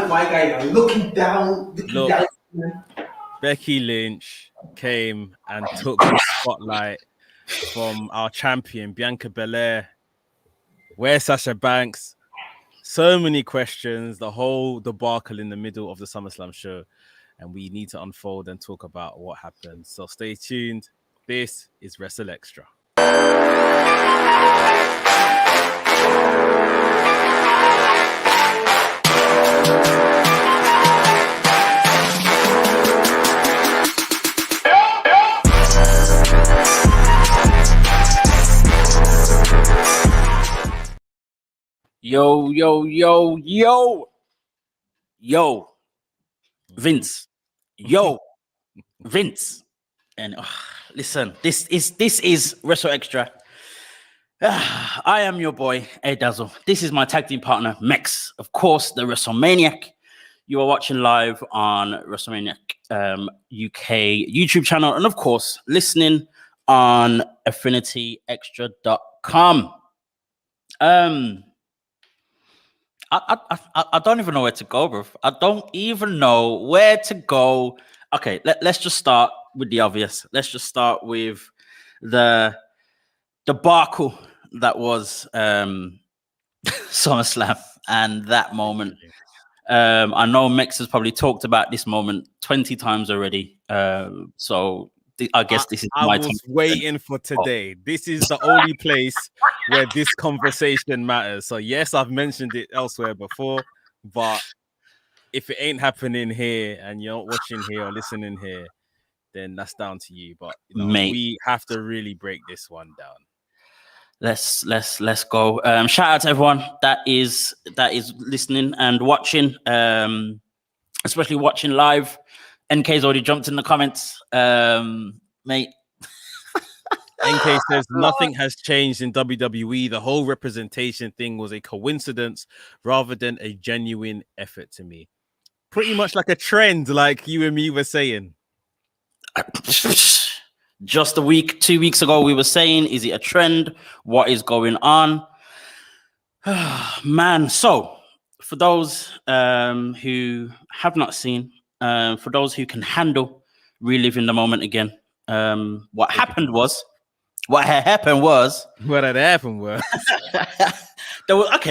the fight guy, looking down. Becky Lynch came and took the spotlight from our champion, Bianca Belair. Where's Sasha Banks? So many questions, the whole debacle in the middle of the SummerSlam show, and we need to unfold and talk about what happened. So stay tuned. This is WrstlXtra. Yo, Vince, Vince, and listen, this is WrstlXtra. I am your boy, Dazzle. This is my tag team partner, Mex. Of course, the WrestleManiac. You are watching live on WrestleManiac UK YouTube channel, and of course, listening on AffinityExtra.com. I don't even know where to go, bro. I don't even know where to go. Okay, let's just start with the obvious. Let's just start with the debacle that was SummerSlam and that moment. I know Mex has probably talked about this moment 20 times already. So I guess this is my time. I was waiting for today. This is the only place where this conversation matters. So yes, I've mentioned it elsewhere before, but if it ain't happening here and you're not watching here or listening here, then that's down to you. But we have to really break this one down. Let's go. Shout out to everyone that is listening and watching, especially watching live. NK's already jumped in the comments, mate. NK says nothing has changed in WWE. The whole representation thing was a coincidence rather than a genuine effort to me. Pretty much like a trend, like you and me were saying. Just 2 weeks ago, we were saying, is it a trend? What is going on? Man, so for those who have not seen, for those who can handle reliving the moment again, what happened was okay,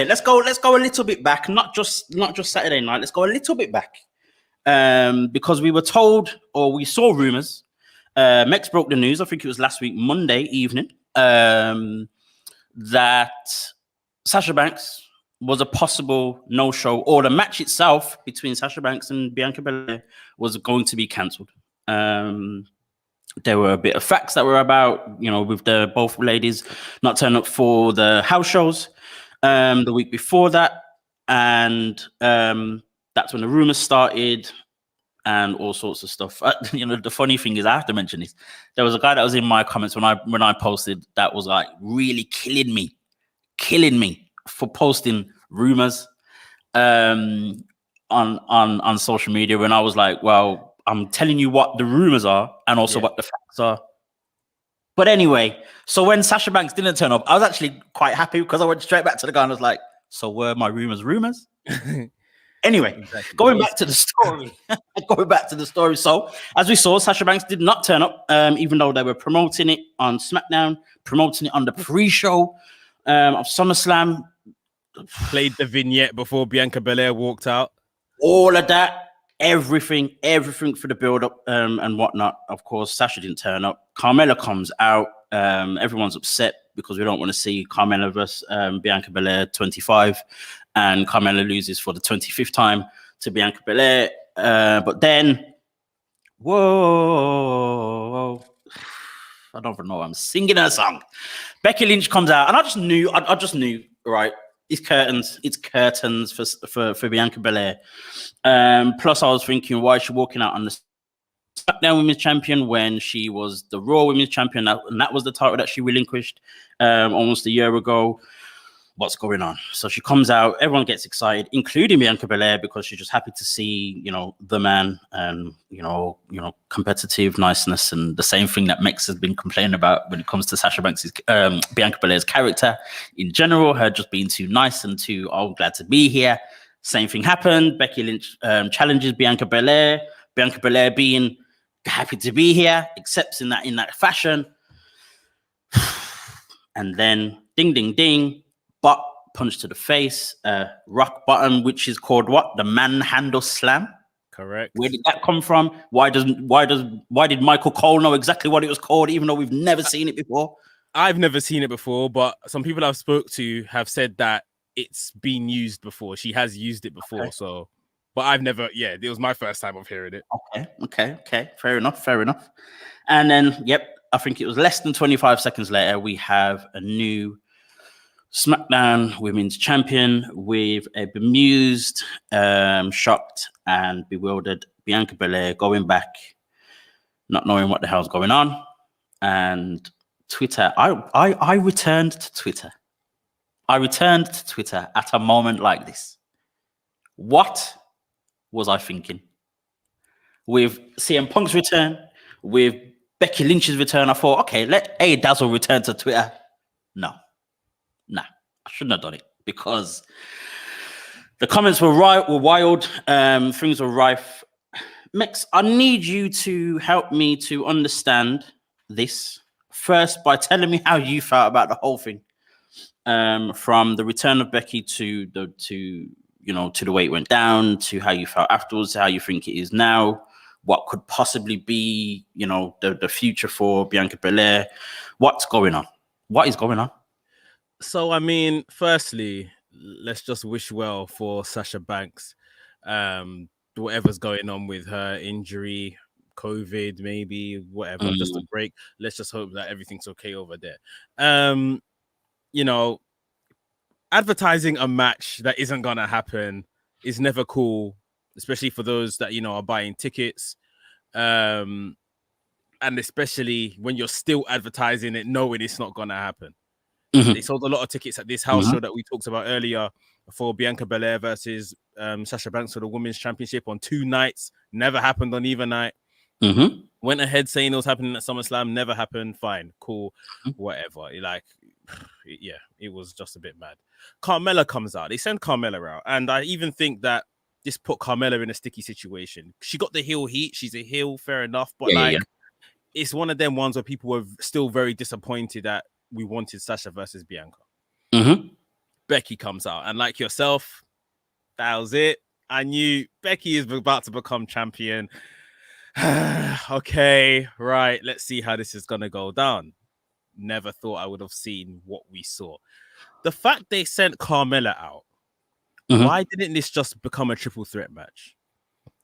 let's go a little bit back, not just Saturday night. Let's go a little bit back, because we were told, or we saw rumors. Mex broke the news, I think it was last week, Monday evening, that Sasha Banks was a possible no-show, or the match itself between Sasha Banks and Bianca Belair was going to be cancelled. There were a bit of facts that were about, with the both ladies not turning up for the house shows the week before that. And that's when the rumors started and all sorts of stuff. The funny thing is, I have to mention this. There was a guy that was in my comments when I posted that was like really killing me for posting rumors on social media, when I was like, well, I'm telling you what the rumors are and also what the facts are. But anyway, so when Sasha Banks didn't turn up, I was actually quite happy because I went straight back to the guy and was like, so were my rumors? Anyway, exactly. Going back to the story. So as we saw, Sasha Banks did not turn up, even though they were promoting it on SmackDown, promoting it on the pre-show of SummerSlam. Played the vignette before Bianca Belair walked out. All of that, everything for the build-up and whatnot. Of course, Sasha didn't turn up. Carmella comes out. Everyone's upset because we don't want to see Carmella versus Bianca Belair 25, and Carmella loses for the 25th time to Bianca Belair. But then, whoa, I don't even know. I'm singing her song. Becky Lynch comes out, and I just knew, right? It's curtains for Bianca Belair. Plus, I was thinking, why is she walking out on the SmackDown Women's Champion when she was the Raw Women's Champion, and that was the title that she relinquished almost a year ago? What's going on? So she comes out, everyone gets excited, including Bianca Belair, because she's just happy to see, the man, and competitive niceness, and the same thing that Mex has been complaining about when it comes to Sasha Banks' Bianca Belair's character in general, her just being too nice and too, glad to be here. Same thing happened. Becky Lynch challenges Bianca Belair. Bianca Belair being happy to be here, accepts in that fashion. And then ding, ding, ding, butt punch to the face, rock bottom, which is called what? The manhandle slam. Correct. Where did that come from? Why did Michael Cole know exactly what it was called, even though we've never seen it before? I've never seen it before, but some people I've spoke to have said that it's been used before. She has used it before, Okay. so. But I've never. Yeah, it was my first time of hearing it. Okay. Fair enough. And then, yep, I think it was less than 25 seconds later, we have a new SmackDown Women's Champion with a bemused, shocked, and bewildered Bianca Belair going back, not knowing what the hell's going on. And Twitter, I returned to Twitter. I returned to Twitter at a moment like this. What was I thinking? With CM Punk's return, with Becky Lynch's return, I thought, okay, let Dazzle return to Twitter. No, I shouldn't have done it because the comments were wild. Things were rife. Mex, I need you to help me to understand this first by telling me how you felt about the whole thing. From the return of Becky to the way it went down, to how you felt afterwards, how you think it is now, what could possibly be, the future for Bianca Belair. What's going on? What is going on? So, I mean, firstly, let's just wish well for Sasha Banks. Whatever's going on with her injury, COVID, maybe, whatever, just a break. Let's just hope that everything's okay over there. Advertising a match that isn't gonna happen is never cool, especially for those that are buying tickets, and especially when you're still advertising it knowing it's not gonna happen. They sold a lot of tickets at this house show that we talked about earlier for Bianca Belair versus Sasha Banks for the Women's Championship on 2 nights. Never happened on either night. Went ahead saying it was happening at SummerSlam. Never happened. Fine, cool, whatever. It was just a bit mad. Carmella comes out. They send Carmella out. And I even think that this put Carmella in a sticky situation. She got the heel heat. She's a heel, fair enough. But it's one of them ones where people were still very disappointed that we wanted Sasha versus Bianca. Becky comes out. And like yourself, that was it. I knew Becky is about to become champion. Okay, right. Let's see how this is going to go down. Never thought I would have seen what we saw. The fact they sent Carmella out, why didn't this just become a triple threat match?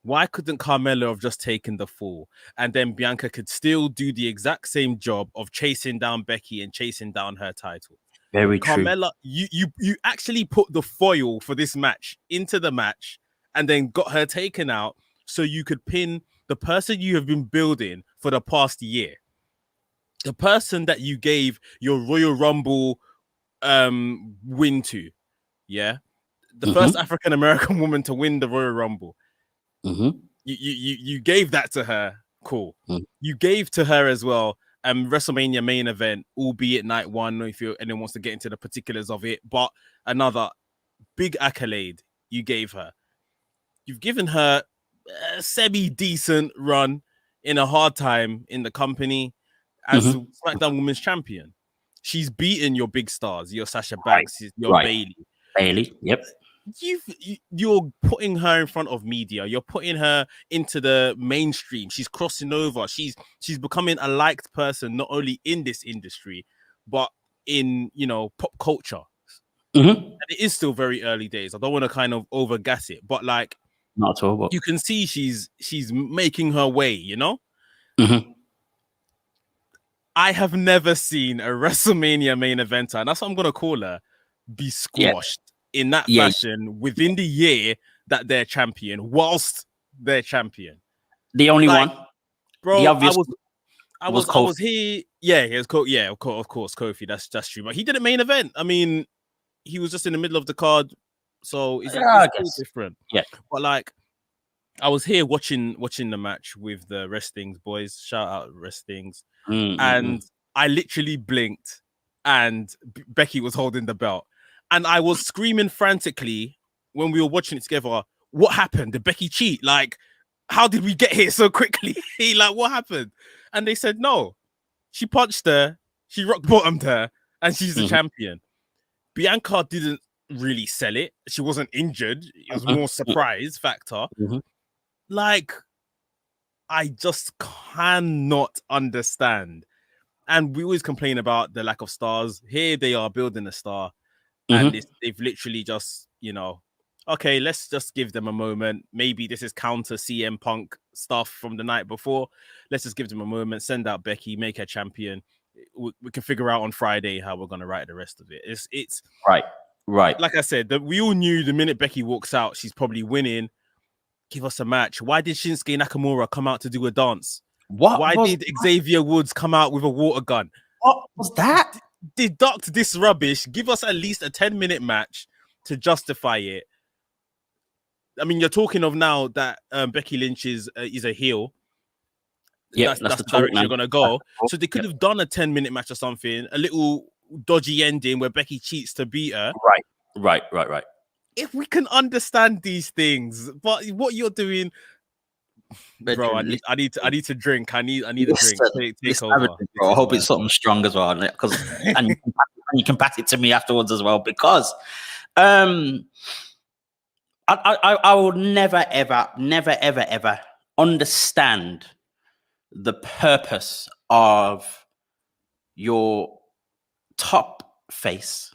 Why couldn't Carmella have just taken the fall and then Bianca could still do the exact same job of chasing down Becky and chasing down her title? Very true. Carmella, you actually put the foil for this match into the match and then got her taken out so you could pin the person you have been building for the past year. The person that you gave your Royal Rumble win to, the first African American woman to win the Royal Rumble. You gave that to her. Cool. You gave to her as well WrestleMania main event, albeit night 1. If anyone wants to get into the particulars of it, but another big accolade you gave her. You've given her a semi-decent run in a hard time in the company as SmackDown Women's Champion. She's beaten your big stars, your Sasha Banks, your Bailey. Yep. You're putting her in front of media. You're putting her into the mainstream. She's crossing over. She's becoming a liked person, not only in this industry, but in pop culture. And it is still very early days. I don't want to kind of overgas it, but like, not at all. But you can see she's making her way. I have never seen a WrestleMania main eventer, and that's what I'm gonna call her, be squashed in that fashion within the year that they're champion, whilst they're champion. The only one, bro. the obvious I was here. Yeah, he was of course, Kofi. That's true. But he did a main event. I mean, he was just in the middle of the card, so it's different. Yeah, but like, I was here watching the match with the Wrestlings boys. Shout out Wrestlings. And I literally blinked, and Becky was holding the belt, and I was screaming frantically when we were watching it together, what happened? Did Becky cheat? Like, how did we get here so quickly? Like, what happened? And they said, no, she punched her, she rock bottomed her, and she's the champion. Bianca didn't really sell it. She wasn't injured. It was more surprise factor. Like, I just cannot understand. And we always complain about the lack of stars. Here they are building a star, and they've literally just, you know, okay, let's just give them a moment. Maybe this is counter CM Punk stuff from the night before. Let's just give them a moment, send out Becky, make her champion. We can figure out on Friday how we're going to write the rest of it. It's right. Like I said, that we all knew the minute Becky walks out, she's probably winning. Give us a match. Why did Shinsuke Nakamura come out to do a dance? Why did Xavier Woods come out with a water gun? What was that? Deduct this rubbish. Give us at least a 10-minute match to justify it. I mean, you're talking of now that Becky Lynch is a heel. Yeah, that's the direction you're gonna go. So they could have done a 10-minute match or something, a little dodgy ending where Becky cheats to beat her. Right. If we can understand these things, but what you're doing, bro, I need to drink. I need a drink. Take over. Bro, I hope it's something strong as well, because and you can pass it to me afterwards as well, because I will never ever understand the purpose of your top face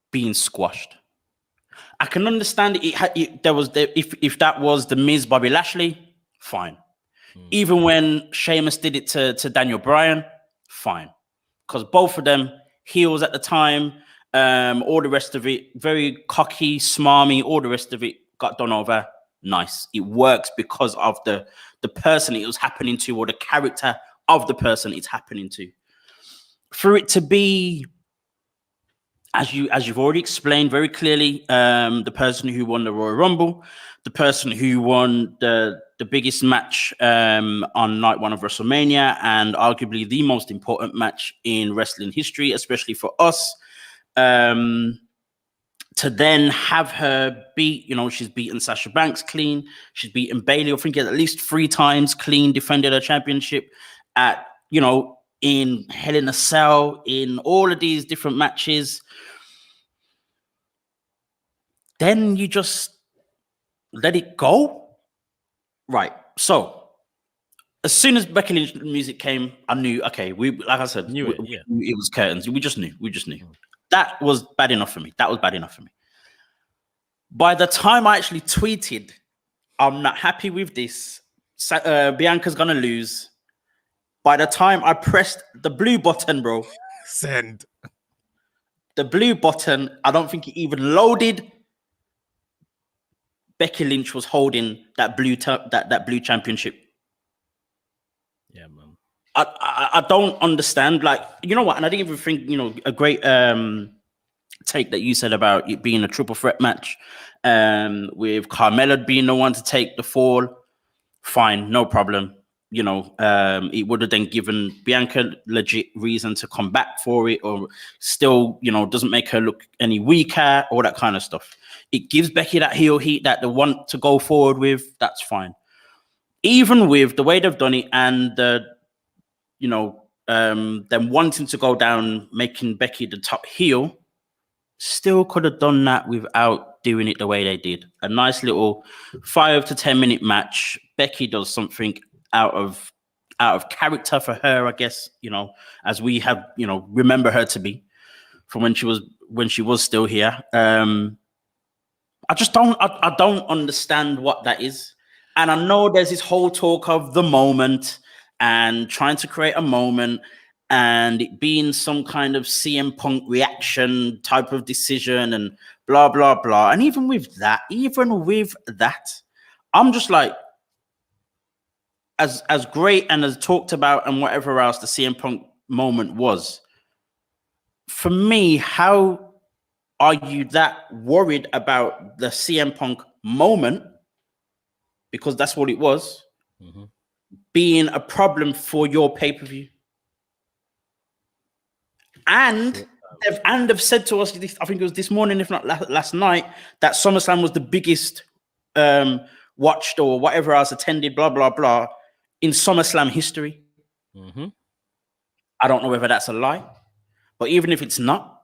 being squashed. I can understand if that was the Miz Bobby Lashley, fine. Even when Sheamus did it to Daniel Bryan, fine, because both of them heels at the time, all the rest of it, very cocky, smarmy, all the rest of it got done over. Nice. It works because of the person it was happening to, or the character of the person it's happening to. For it to be, as you've already explained very clearly, the person who won the Royal Rumble, the person who won the biggest match on night one of WrestleMania, and arguably the most important match in wrestling history, especially for us, to then have her beat, she's beaten Sasha Banks clean. She's beaten Bayley, I think, at least 3 times clean, defended her championship at, in Hell in a Cell, in all of these different matches. Then you just let it go. Right. So as soon as Becky Lynch music came, I knew, okay, it was curtains. We just knew. That was bad enough for me. By the time I actually tweeted, I'm not happy with this, Bianca's gonna lose. By the time I pressed the blue button, bro, send the blue button, I don't think it even loaded. Becky Lynch was holding that blue championship. Yeah, man. I don't understand. Like, you know what? And I didn't even think, a great take that you said about it being a triple threat match, with Carmella being the one to take the fall. Fine, no problem. It would have then given Bianca legit reason to come back for it, or still, doesn't make her look any weaker, all that kind of stuff. It gives Becky that heel heat that they want to go forward with. That's fine. Even with the way they've done it and them wanting to go down, making Becky the top heel, still could have done that without doing it the way they did. A nice little 5 to 10 minute match. Becky does something out of character for her, I guess, as we have, remember her to be from when she was still here. I don't understand what that is. And I know there's this whole talk of the moment and trying to create a moment and it being some kind of CM Punk reaction type of decision and blah, blah, blah. And even with that, I'm just like, as great and as talked about and whatever else the CM Punk moment was, for me, how are you that worried about the CM Punk moment, because that's what it was, being a problem for your pay-per-view? And they've said to us, I think it was this morning, if not last night, that SummerSlam was the biggest watched or whatever else attended, blah blah blah, in SummerSlam history. Mm-hmm. I don't know whether that's a lie, but even if it's not,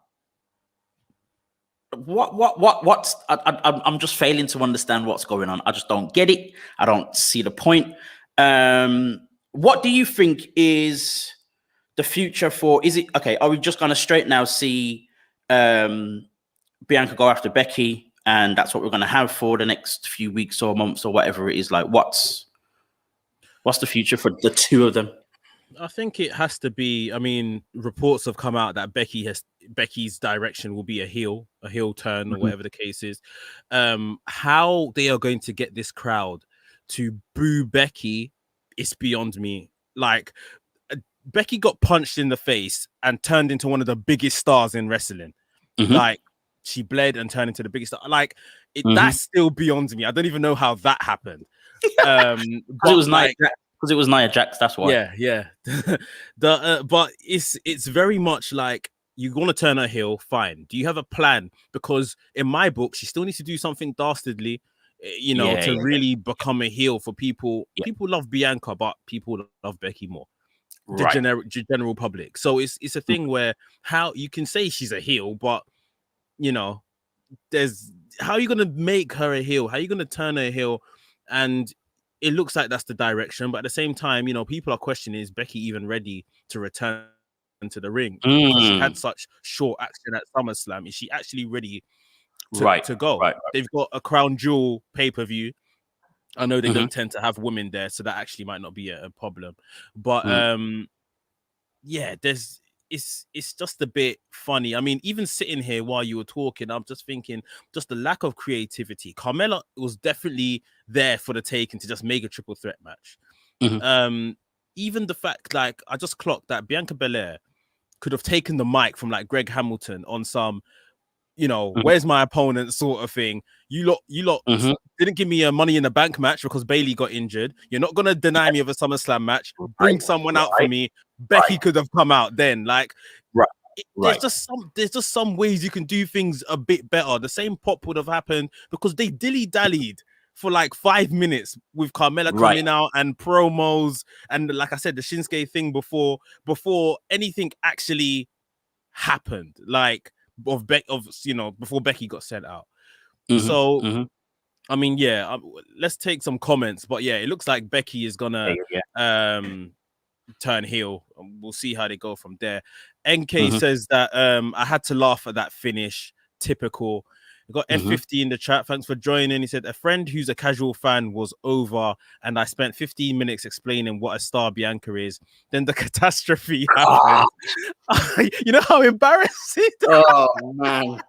what's I'm just failing to understand what's going on. I just don't get it. I don't see the point. What do you think is the future for? Is it okay? Are we just gonna straight now see Bianca go after Becky, and that's what we're gonna have for the next few weeks or months or whatever it is? Like, what's the future for the two of them? I think it has to be. I mean, reports have come out that Becky's direction will be a heel turn, or whatever the case is. How they are going to get this crowd to boo Becky is beyond me. Like, Becky got punched in the face and turned into one of the biggest stars in wrestling. Like, she bled and turned into the biggest star. Like, that's still beyond me. I don't even know how that happened. But it was like, because it was Nia Jax, that's why. Yeah. But it's very much like, you want to turn her heel, fine. Do you have a plan? Because in my book, she still needs to do something dastardly, to really become a heel for people. Yeah. People love Bianca, but people love Becky more. The general public. So it's a thing where how you can say she's a heel, but there's how are you gonna make her a heel? How are you gonna turn her heel? And it looks like that's the direction, but at the same time, people are questioning, is Becky even ready to return to the ring? Because she had such short action at SummerSlam. Is she actually ready to go? Right. They've got a Crown Jewel pay-per-view. I know they don't tend to have women there, so that actually might not be a problem. But it's just a bit funny. I mean, even sitting here while you were talking, I'm just thinking, just the lack of creativity. Carmella was definitely there for the taking to just make a triple threat match. Even the fact, like, I just clocked that Bianca Belair could have taken the mic from like Greg Hamilton on some, where's my opponent sort of thing. You lot didn't give me a Money in the Bank match because Bayley got injured. You're not gonna deny me of a SummerSlam match. Bring someone out for me. Becky could have come out then. Like, there's just some ways you can do things a bit better. The same pop would have happened because they dilly-dallied for like 5 minutes with Carmella coming out and promos, and like I said, the Shinsuke thing before anything actually happened. Like, before Becky got sent out. So I mean, let's take some comments, but it looks like Becky is gonna turn heel. We'll see how they go from there. NK says that I had to laugh at that finish. Typical. We got F50 in the chat. Thanks for joining. He said, a friend who's a casual fan was over, and I spent 15 minutes explaining what a star Bianca is. Then the catastrophe happened. You know how embarrassing? Oh, man.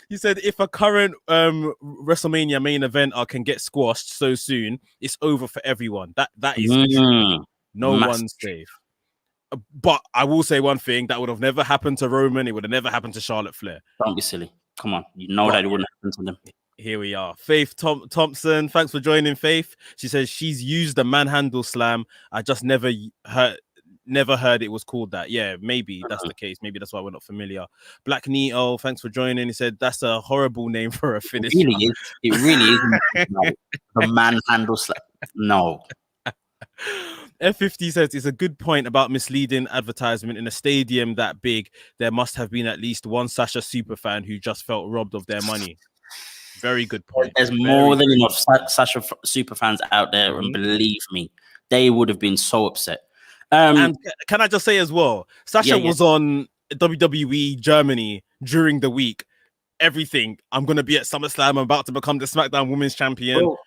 He said, if a current WrestleMania main eventer can get squashed so soon, it's over for everyone. That is true. No one's safe. But I will say one thing, that would have never happened to Roman. It would have never happened to Charlotte Flair. Don't be silly. Come on. You know that it wouldn't happen to them. Here we are. Faith Thompson, thanks for joining, Faith. She says she's used the manhandle slam. I just never heard it was called that. Yeah, maybe that's the case. Maybe that's why we're not familiar. Black Neo, thanks for joining. He said that's a horrible name for a finish. It really is. It really is. No. The manhandle slam. No. F50 says it's a good point about misleading advertisement. In a stadium that big, there must have been at least one Sasha superfan who just felt robbed of their money. Very good point. There's more than enough Sasha superfans out there, and believe me, they would have been so upset. And can I just say as well, Sasha was on WWE Germany during the week. Everything. I'm going to be at SummerSlam. I'm about to become the SmackDown Women's Champion. Well,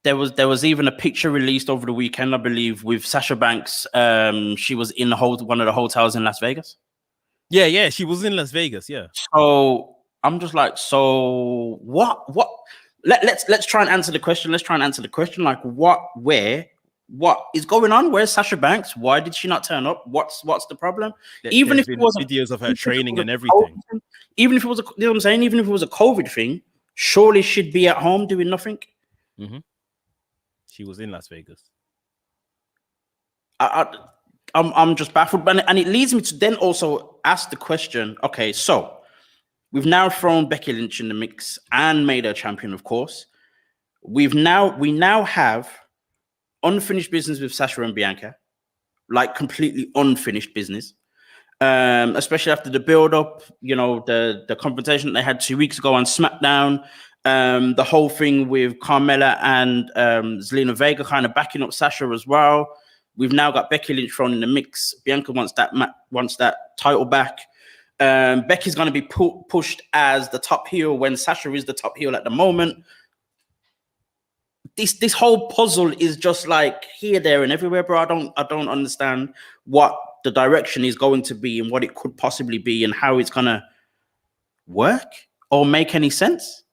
there was even a picture released over the weekend, I believe, with Sasha Banks. She was in one of the hotels in Las Vegas. Yeah, she was in Las Vegas. Yeah. So I'm just like, so what? Let's try and answer the question. Like, what is going on? Where's Sasha Banks? Why did she not turn up? What's the problem? Even if it was videos of her training and everything. Even if it was you know what I'm saying? Even if it was a COVID thing, surely she'd be at home doing nothing. She was in Las Vegas. I I'm just baffled, and it leads me to then also ask the question. Okay, so we've now thrown Becky Lynch in the mix and made her champion, of course. We now have unfinished business with Sasha and Bianca, like completely unfinished business. Especially after the build-up, the confrontation they had 2 weeks ago on SmackDown, the whole thing with Carmella and Zelina Vega kind of backing up Sasha as well. We've now got Becky Lynch thrown in the mix. Bianca wants that title back. Becky's going to be pushed as the top heel when Sasha is the top heel at the moment. This whole puzzle is just like here, there, and everywhere, bro. I don't understand what the direction is going to be and what it could possibly be and how it's going to work or make any sense.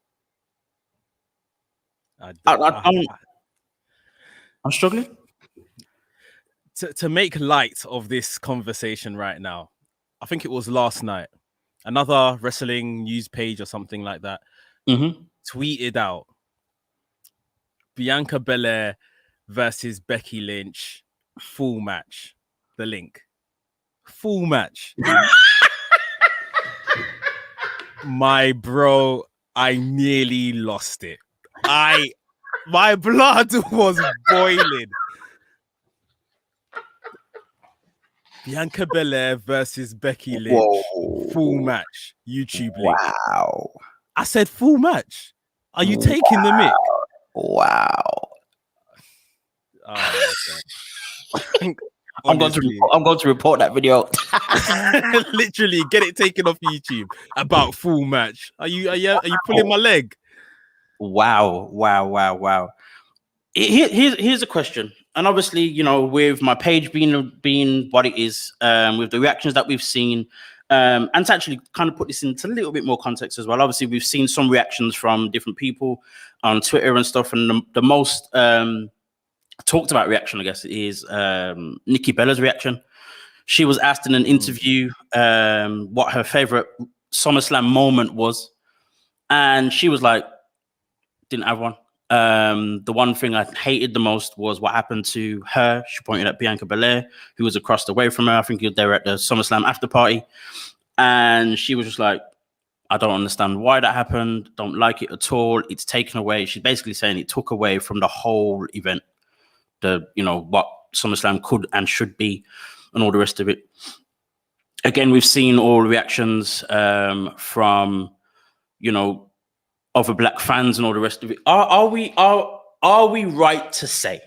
I'm struggling. To make light of this conversation right now, I think it was last night, another wrestling news page or something like that tweeted out Bianca Belair versus Becky Lynch full match. The link. Full match. My bro, I nearly lost it. My blood was boiling. Bianca Belair versus Becky Lynch. Full match. YouTube link. Wow. I said full match. Are you taking the mic? Wow. Oh, I'm going to report that video. Literally, get it taken off YouTube about full match. Are you pulling my leg? Wow. Here's a question. And obviously, with my page being what it is, with the reactions that we've seen, and to actually kind of put this into a little bit more context as well. Obviously, we've seen some reactions from different people on Twitter and stuff. And the most talked about reaction, I guess, is Nikki Bella's reaction. She was asked in an interview what her favorite SummerSlam moment was. And she was like, didn't have one. The one thing I hated the most was what happened to her. She pointed at Bianca Belair, who was across the way from her. I think they were at the SummerSlam after party. And she was just like, I don't understand why that happened. Don't like it at all. It's taken away. She's basically saying it took away from the whole event. What SummerSlam could and should be and all the rest of it. Again, we've seen all reactions from, other black fans and all the rest of it. Are we right to say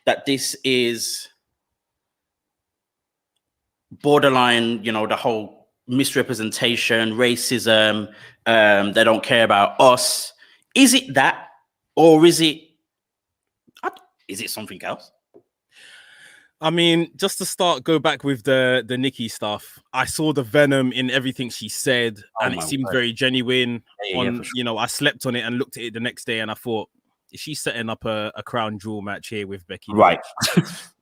that this is borderline, the whole misrepresentation, racism, they don't care about us? Is it that, or is it something else? I mean, just to start, go back with the Nikki stuff. I saw the venom in everything she said, and it seemed very genuine. Sure. I slept on it and looked at it the next day, and I thought, is she setting up a crown jewel match here with Becky? Right.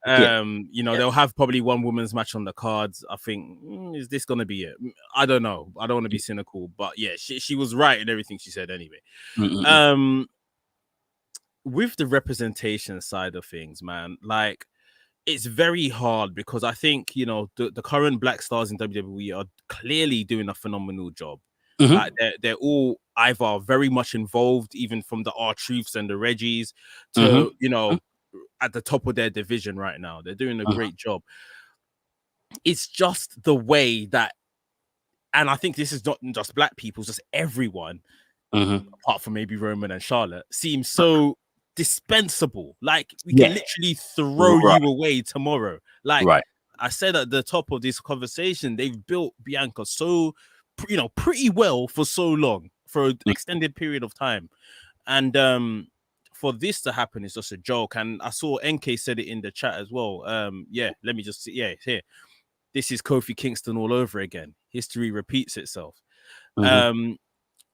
They'll have probably one women's match on the cards. I think, is this going to be it? I don't know. I don't want to be cynical, but yeah, she was right in everything she said anyway. With the representation side of things, man, like, it's very hard because I think, the current black stars in WWE are clearly doing a phenomenal job. Like they're all either very much involved, even from the R-Truths and the Reggies to, at the top of their division right now. They're doing a great job. It's just the way that, and I think this is not just black people, it's just everyone, apart from maybe Roman and Charlotte, seems so dispensable. Like we can literally throw you away tomorrow. Like I said at the top of this conversation, they've built Bianca so pretty well for so long, for an extended period of time, and for this to happen is just a joke. And I saw NK said it in the chat as well. Let me just see. Here, this is Kofi Kingston all over again. History repeats itself.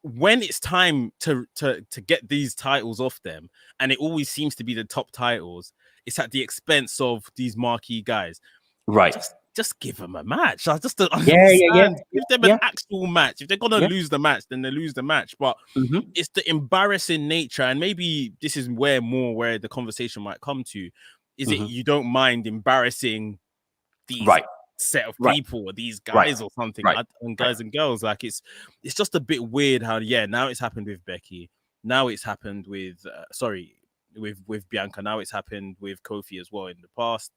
When it's time to get these titles off them, and it always seems to be the top titles, it's at the expense of these marquee guys. Right. Just give them a match. I just don't understand. Give them an actual match. If they're gonna lose the match, then they lose the match. But it's the embarrassing nature, and maybe this is where the conversation might come to, Is it you don't mind embarrassing these Right. set of Right. people or these guys Right. or something, Right. and guys and girls? Like it's just a bit weird how now it's happened with Becky, now it's happened with with Bianca, now it's happened with Kofi as well in the past.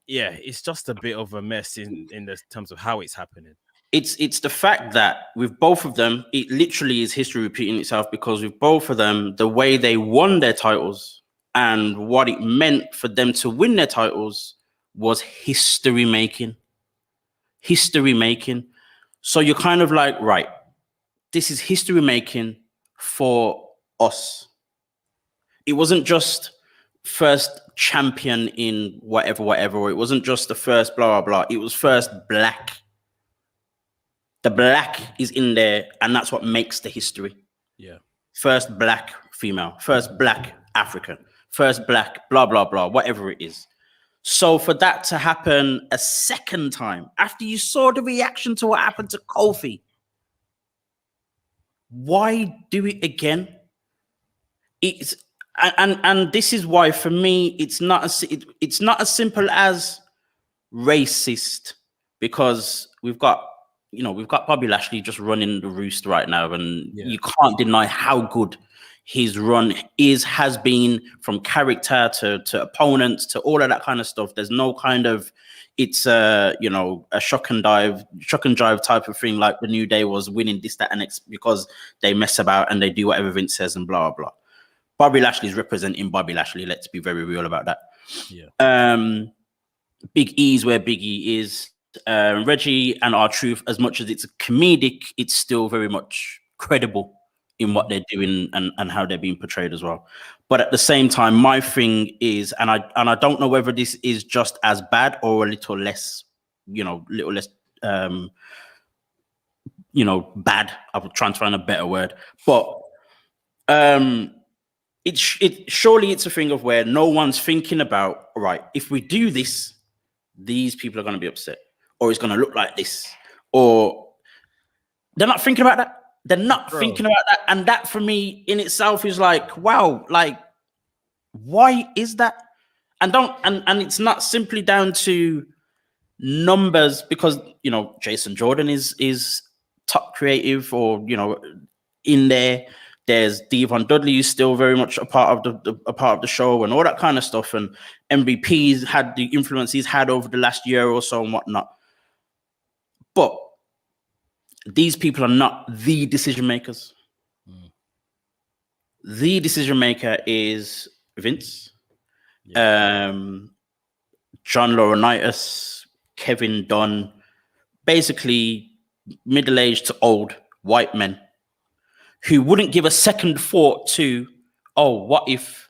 Yeah, it's just a bit of a mess in the terms of how it's happening. It's the fact that with both of them, it literally is history repeating itself, because with both of them, the way they won their titles and what it meant for them to win their titles was history making. History making. So you're kind of like, right, this is history making for us. It wasn't just first champion in whatever, or it wasn't just the first blah, blah, blah. It was first black. The black is in there, and that's what makes the history. Yeah. First black female, first black African, first black blah, blah, blah, whatever it is. So for that to happen a second time, after you saw the reaction to what happened to Kofi, why do it again? It's and this is why for me it's not as simple as racist, because we've got Bobby Lashley just running the roost right now, and you can't deny how good his run has been, from character to opponents to all of that kind of stuff. There's no kind of it's a shock and drive type of thing like the New Day was winning this, that, and X, because they mess about and they do whatever Vince says and blah blah. Bobby Lashley is representing Bobby Lashley. Let's be very real about that. Yeah. Big E is where Big E is. Reggie and R-Truth, as much as it's comedic, it's still very much credible in what they're doing and how they're being portrayed as well. But at the same time, my thing is, and I don't know whether this is just as bad or a little less, bad. I'm trying to find a better word, but surely it's a thing of where no one's thinking about, right, if we do this, these people are going to be upset, or it's going to look like this, or they're not thinking about that. They're not thinking about that. And that for me in itself is like, wow, like, why is that? And it's not simply down to numbers, because, Jason Jordan is top creative, or, in there. There's Devon Dudley, who's still very much a part of the show and all that kind of stuff. And MVP's had the influence he's had over the last year or so and whatnot. But these people are not the decision makers. The decision maker is Vince, John Laurinaitis, Kevin Dunn, basically middle-aged to old white men who wouldn't give a second thought to, oh, what if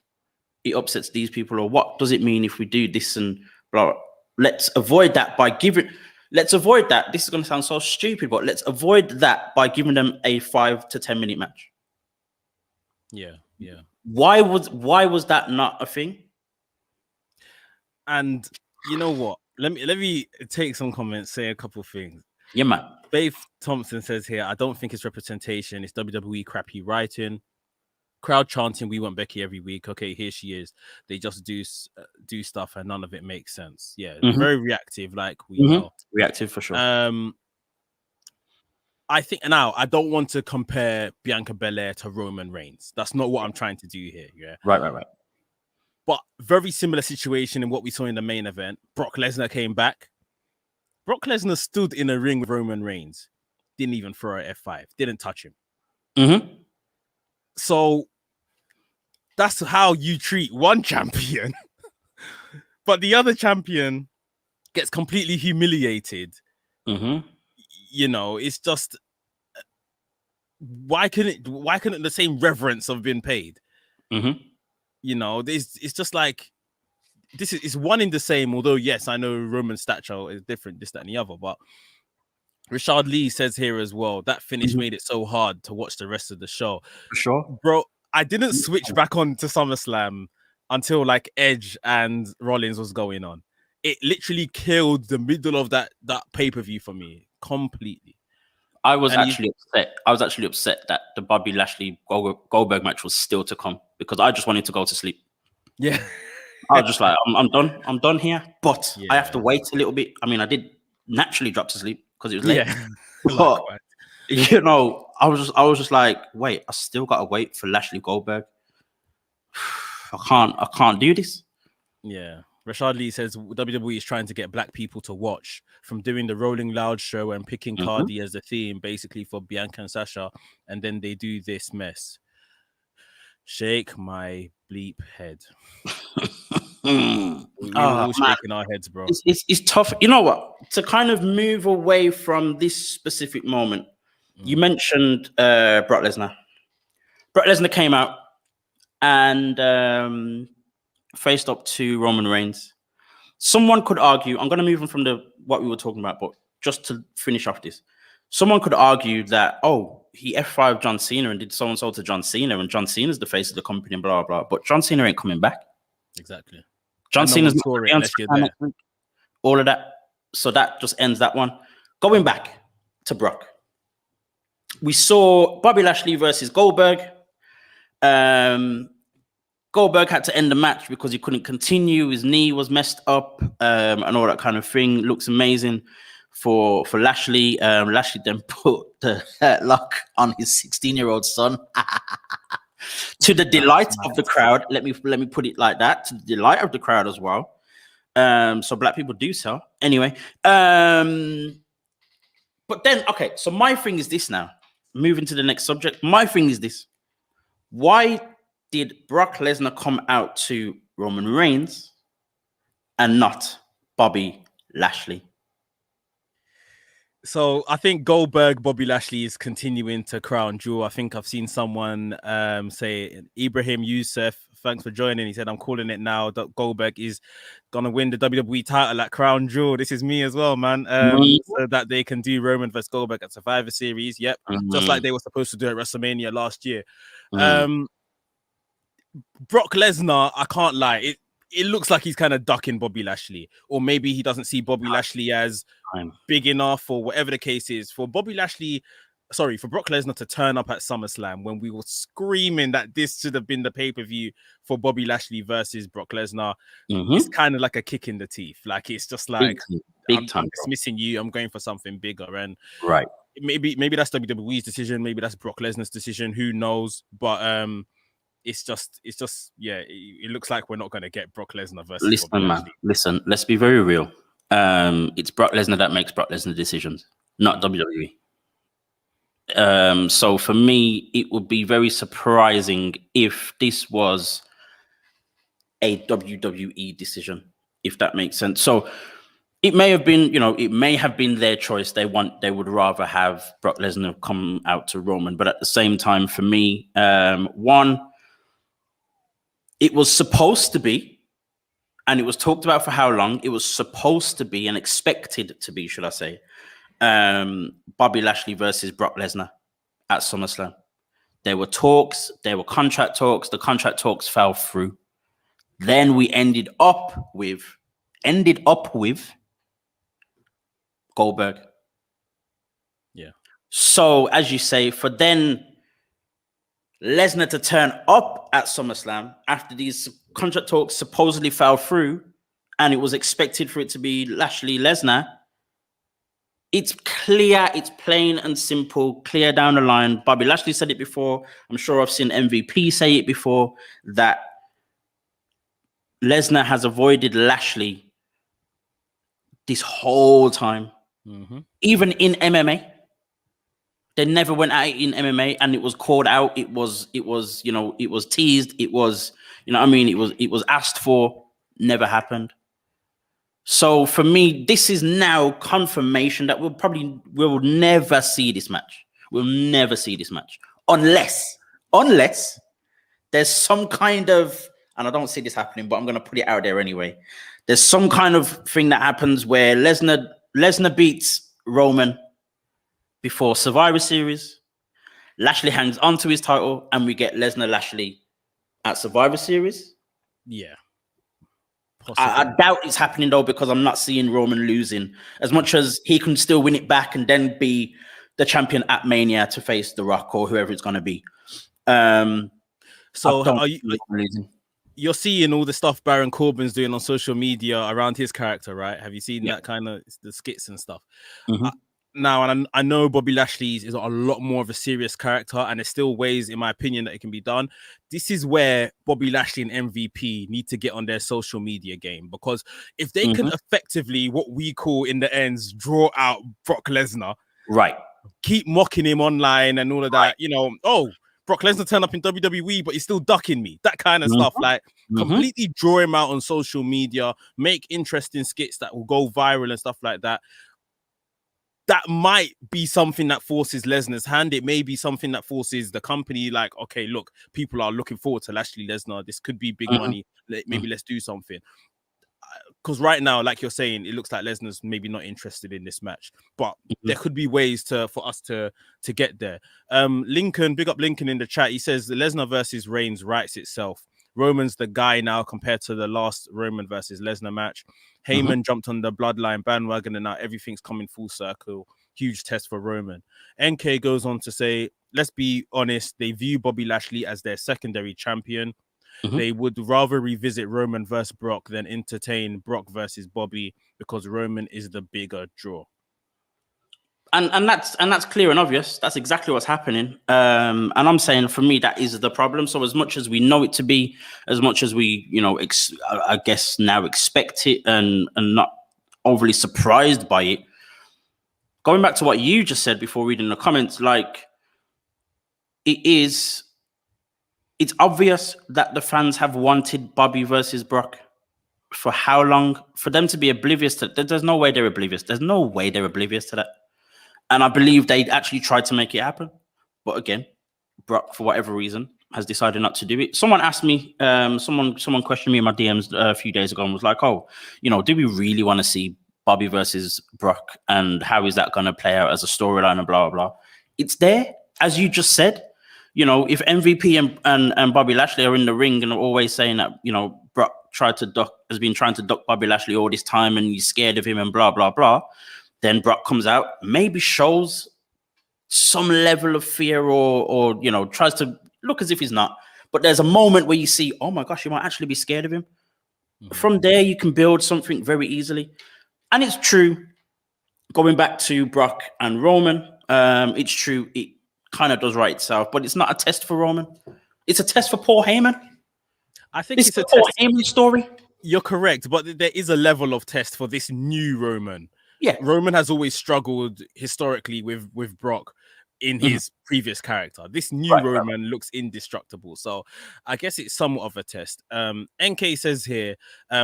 it upsets these people, or what does it mean if we do this and blah. Let's avoid that by giving. Let's avoid that. This is going to sound so stupid, but let's avoid that by giving them a 5 to 10 minute match. Yeah. Why was that not a thing? And you know what? Let me take some comments, say a couple things. Yeah, man. Faith Thompson says here, I don't think it's representation. It's WWE crappy writing. Crowd chanting, we want Becky every week. Okay, here she is. They just do stuff and none of it makes sense. Yeah, very reactive, like we know. Reactive for sure. I think now I don't want to compare Bianca Belair to Roman Reigns. That's not what I'm trying to do here. Yeah. Right. But very similar situation in what we saw in the main event. Brock Lesnar came back. Brock Lesnar stood in a ring with Roman Reigns. Didn't even throw an F5. Didn't touch him. So that's how you treat one champion. But the other champion gets completely humiliated. It's just, why couldn't the same reverence have been paid? It's just like, it's one in the same, although yes, I know Roman's stature is different, this, that, and the other, but Richard Lee says here as well, that finish made it so hard to watch the rest of the show. For sure. Bro, I didn't switch back on to SummerSlam until like Edge and Rollins was going on. It literally killed the middle of that pay-per-view for me completely. I was actually upset that the Bobby Lashley Goldberg match was still to come, because I just wanted to go to sleep. Yeah. I was just like, I'm done. I'm done here. But I have to Yeah. wait a little bit. I mean, I did naturally drop to sleep because it was late. Yeah. But Likewise. you know, I was just like, wait, I still gotta wait for Lashley Goldberg. I can't do this. Yeah. Rashad Lee says WWE is trying to get black people to watch from doing the Rolling Loud show and picking Cardi as the theme, basically for Bianca and Sasha, and then they do this mess. Shake my bleep head. We're all shaking our heads, bro. It's tough. You know what? To kind of move away from this specific moment, you mentioned Brock Lesnar. Brock Lesnar came out and faced up to Roman Reigns. Someone could argue, I'm going to move on from what we were talking about, but just to finish off this, someone could argue that, oh, he F5'd John Cena and did so-and-so to John Cena, and John Cena's the face of the company and blah, blah, but John Cena ain't coming back. Exactly. John Cena's not all of that. So that just ends that one. Going back to Brock. We saw Bobby Lashley versus Goldberg. Goldberg had to end the match because he couldn't continue. His knee was messed up and all that kind of thing. Looks amazing for Lashley. Lashley then put the lock on his 16-year-old son to the delight of the crowd. Let me put it like that, to the delight of the crowd as well. So black people do so. Anyway, but then, okay, so my thing is this now. Moving to the next subject. My thing is this. Why did Brock Lesnar come out to Roman Reigns and not Bobby Lashley? So I think Goldberg, Bobby Lashley is continuing to crown jewel. I think I've seen someone say, Ibrahim Youssef, thanks for joining. He said, I'm calling it now that Goldberg is going to win the WWE title at Crown Jewel. This is me as well, man. So that they can do Roman versus Goldberg at Survivor Series. Yep. Just like they were supposed to do at WrestleMania last year. Brock Lesnar, I can't lie. It looks like he's kind of ducking Bobby Lashley, or maybe he doesn't see Bobby Lashley as big enough, or whatever the case is. For Brock Lesnar to turn up at SummerSlam when we were screaming that this should have been the pay-per-view for Bobby Lashley versus Brock Lesnar, it's kind of like a kick in the teeth. Like, it's just like, big time, I'm dismissing you. I'm going for something bigger. And right. Maybe that's WWE's decision. Maybe that's Brock Lesnar's decision. Who knows? But it's just it looks like we're not going to get Brock Lesnar versus Bobby Lashley. Listen, let's be very real. It's Brock Lesnar that makes Brock Lesnar decisions, not WWE. So for me, it would be very surprising if this was a WWE decision, if that makes sense. So it may have been, it may have been their choice. They would rather have Brock Lesnar come out to Roman, but at the same time, for me, one, it was supposed to be, and it was talked about for how long? It was supposed to be and expected to be, should I say, Bobby Lashley versus Brock Lesnar at SummerSlam. There were talks, there were contract talks. The contract talks fell through. Then we ended up with Goldberg. Yeah. So, as you say, for then Lesnar to turn up at SummerSlam after these contract talks supposedly fell through, and it was expected for it to be Lashley Lesnar, it's clear, it's plain and simple, clear down the line. Bobby Lashley said it before. I'm sure I've seen MVP say it before, that Lesnar has avoided Lashley this whole time. Even in MMA, they never went at it in MMA, and it was called out. It was teased. It was, it was asked for, never happened. So for me, this is now confirmation that we'll never see this match. We'll never see this match unless there's some kind of, and I don't see this happening, but I'm going to put it out there anyway. There's some kind of thing that happens where Lesnar beats Roman before Survivor Series. Lashley hangs onto his title, and we get Lesnar Lashley at Survivor Series. Yeah. I doubt it's happening though, because I'm not seeing Roman losing, as much as he can still win it back and then be the champion at Mania to face The Rock or whoever it's going to be. So are you? you're seeing all the stuff Baron Corbin's doing on social media around his character, right? Have you seen that kind of the skits and stuff? Now, and I know Bobby Lashley is a lot more of a serious character, and there's still ways, in my opinion, that it can be done. This is where Bobby Lashley and MVP need to get on their social media game, because if they can effectively, what we call in the ends, draw out Brock Lesnar, right, keep mocking him online and all of that, you know, oh, Brock Lesnar turned up in WWE, but he's still ducking me. That kind of stuff, like completely draw him out on social media, make interesting skits that will go viral and stuff like that. That might be something that forces Lesnar's hand. It may be something that forces the company, like, okay, look, people are looking forward to Lashley Lesnar. This could be big money. Maybe let's do something. Because right now, like you're saying, it looks like Lesnar's maybe not interested in this match, but there could be ways for us to get there. Lincoln, big up Lincoln in the chat. He says the Lesnar versus Reigns writes itself. Roman's the guy now compared to the last Roman versus Lesnar match. Heyman jumped on the Bloodline bandwagon, and now everything's coming full circle. Huge test for Roman. NK goes on to say, let's be honest, they view Bobby Lashley as their secondary champion. They would rather revisit Roman versus Brock than entertain Brock versus Bobby, because Roman is the bigger draw. And that's clear and obvious. That's exactly what's happening. And I'm saying, for me, that is the problem. So as much as we know it to be, as much as we, you know, I guess now expect it and not overly surprised by it. Going back to what you just said before reading the comments, like, it's obvious that the fans have wanted Bobby versus Brock for how long? For them to be oblivious to that, there's no way they're oblivious. There's no way they're oblivious to that. And I believe they'd actually tried to make it happen. But again, Brock, for whatever reason, has decided not to do it. Someone asked me, someone questioned me in my DMs a few days ago and was like, oh, you know, do we really want to see Bobby versus Brock? And how is that going to play out as a storyline and blah, blah, blah. It's there, as you just said. You know, if MVP and Bobby Lashley are in the ring and are always saying that, you know, Brock has been trying to duck Bobby Lashley all this time and he's scared of him and blah, blah, blah. Then Brock comes out, maybe shows some level of fear or you know, tries to look as if he's not. But there's a moment where you see, oh my gosh, you might actually be scared of him. From there, you can build something very easily. And it's true, going back to Brock and Roman, it's true, it kind of does right itself, but it's not a test for Roman. It's a test for Paul Heyman. I think it's a Paul Heyman story. You're correct, but there is a level of test for this new Roman. Yeah, Roman has always struggled historically with Brock in his previous character. This new Roman looks indestructible, so I guess it's somewhat of a test. NK says here,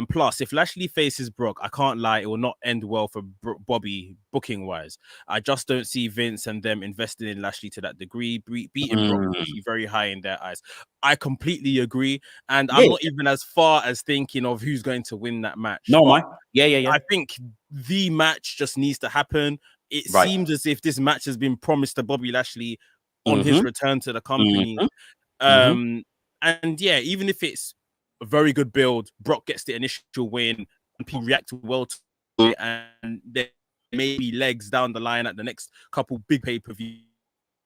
plus if Lashley faces Brock, I can't lie, it will not end well for Bobby booking wise. I just don't see Vince and them investing in Lashley to that degree. Beating Brock will be very high in their eyes. I completely agree, and I'm not even as far as thinking of who's going to win that match. No, yeah. I think the match just needs to happen. It seems as if this match has been promised to Bobby Lashley on his return to the company. And yeah, even if it's a very good build, Brock gets the initial win and people react well to it, and there may be legs down the line at the next couple big pay-per-view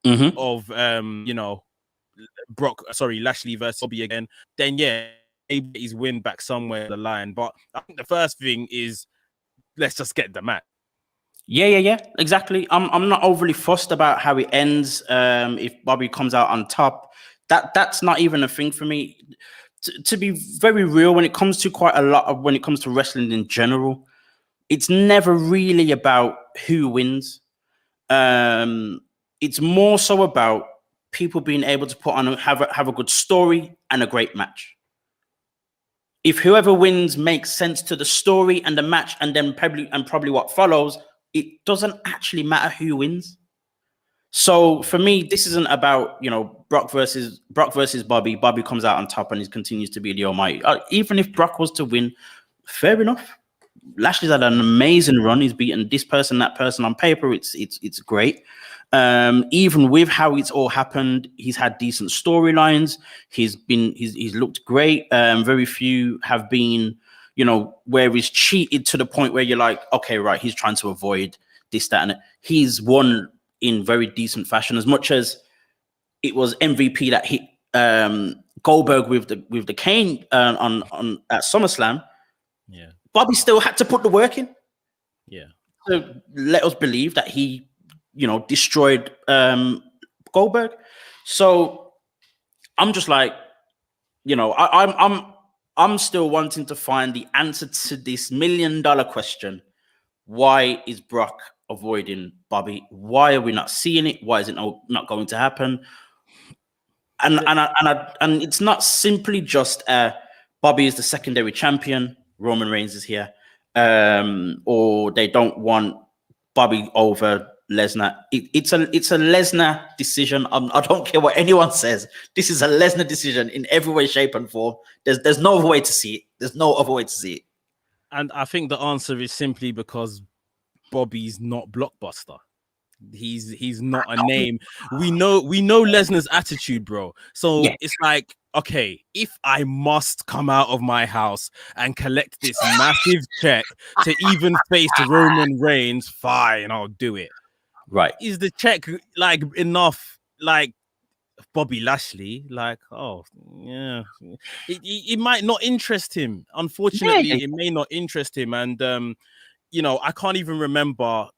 of you know, Lashley versus Bobby again. Then yeah, maybe he's win back somewhere in the line. But I think the first thing is, let's just get the match. Yeah, exactly. I'm not overly fussed about how it ends. If Bobby comes out on top, that's not even a thing for me. To be very real, when it comes to wrestling in general, it's never really about who wins. It's more so about people being able to put on have a good story and a great match. If whoever wins makes sense to the story and the match, and then probably what follows, it doesn't actually matter who wins. So for me, this isn't about, you know, Brock versus Bobby. Bobby comes out on top and he continues to be the almighty. Even if Brock was to win, fair enough. Lashley's had an amazing run. He's beaten this person, that person on paper. It's great. Even with how it's all happened, he's had decent storylines. He's looked great. Very few have been, you know, where he's cheated to the point where you're like, okay, right, he's trying to avoid this, that, and it. He's won in very decent fashion. As much as it was MVP that hit Goldberg with the cane on at SummerSlam, Yeah. Bobby still had to put the work in. Yeah. To let us believe that he, destroyed Goldberg. So I'm just like, I'm still wanting to find the answer to this $1 million question. Why is Brock avoiding Bobby? Why are we not seeing it? Why is it not going to happen? And it's not simply just Bobby is the secondary champion, Roman Reigns is here, or they don't want Bobby over Lesnar. It's a Lesnar decision. I don't care what anyone says. This is a Lesnar decision in every way, shape, and form. There's no other way to see it. There's no other way to see it. And I think the answer is simply because Bobby's not blockbuster. He's not a name. We know Lesnar's attitude, bro. So it's like, okay, if I must come out of my house and collect this massive check to even face Roman Reigns, fine, I'll do it. Right. Is the check like enough? Like Bobby Lashley, like, oh yeah, it might not interest him. Unfortunately, it may not interest him. And I can't even remember.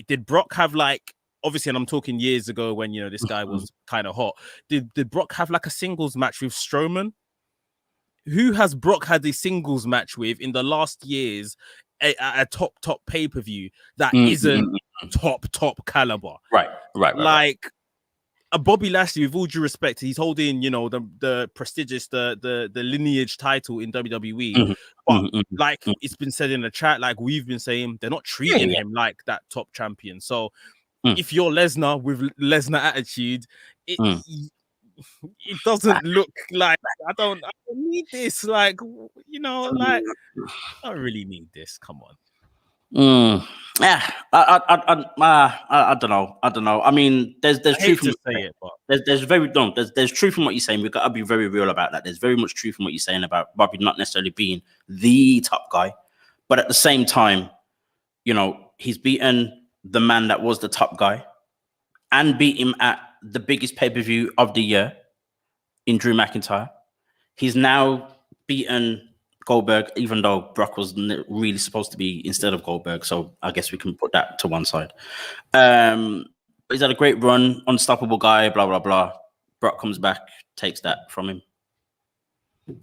Did Brock have like, obviously, and I'm talking years ago when this guy was kind of hot. Did Brock have like a singles match with Strowman? Who has Brock had a singles match with in the last years at a top pay-per-view that isn't top caliber? Right. Like a Bobby Lashley, with all due respect, he's holding, the prestigious, the lineage title in WWE. But like it's been said in the chat, like we've been saying, they're not treating him like that top champion. So if you're Lesnar with Lesnar attitude, it doesn't look like I don't need this. Like, like I don't really need this. Come on. Yeah, I don't know. I mean, there's truth to say it, but there's truth in what you're saying. We've got to be very real about that. There's very much truth in what you're saying about Bobby not necessarily being the top guy, but at the same time, he's beaten the man that was the top guy, and beat him at the biggest pay-per-view of the year in Drew McIntyre. He's now beaten Goldberg, even though Brock was really supposed to be instead of Goldberg. So I guess we can put that to one side. He's had a great run, unstoppable guy, blah, blah, blah. Brock comes back, takes that from him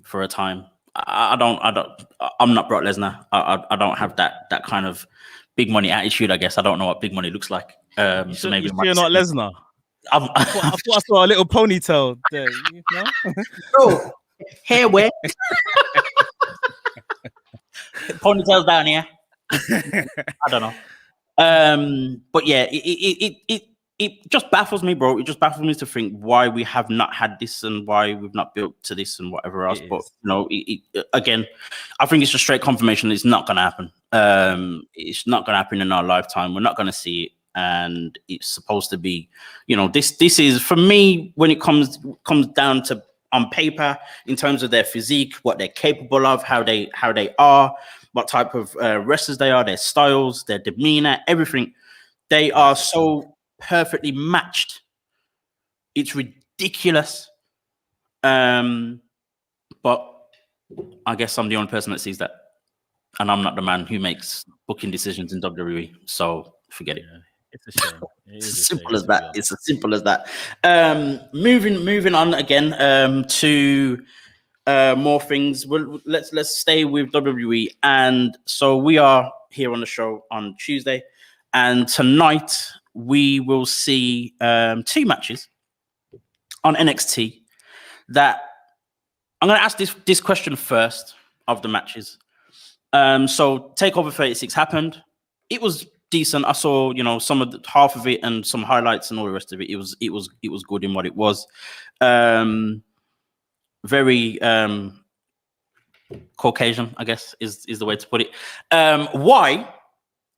for a time. I'm not Brock Lesnar. I don't have that kind of big money attitude, I guess. I don't know what big money looks like. So maybe you're not Lesnar. I thought I saw a little ponytail there. Oh, hair wet. Ponytails down here. I don't know. But yeah, it just baffles me, bro. It just baffles me to think why we have not had this and why we've not built to this and whatever else. But again, I think it's just straight confirmation it's not gonna happen. It's not gonna happen in our lifetime. We're not gonna see it. And it's supposed to be, this is, for me, when it comes down to on paper, in terms of their physique, what they're capable of, how they are, what type of wrestlers they are, their styles, their demeanor, everything, they are so perfectly matched. It's ridiculous. But I guess I'm the only person that sees that, and I'm not the man who makes booking decisions in WWE. So forget it. It's a shame. It's as simple as that. It's as simple as that. Moving on again to more things. Well, let's stay with WWE. And so we are here on the show on Tuesday, and tonight we will see 2 matches on NXT. That I'm going to ask this question first of the matches. So Takeover 36 happened. It was decent. I saw, some of half of it and some highlights and all the rest of it. It was good in what it was. Very Caucasian, I guess is the way to put it. Why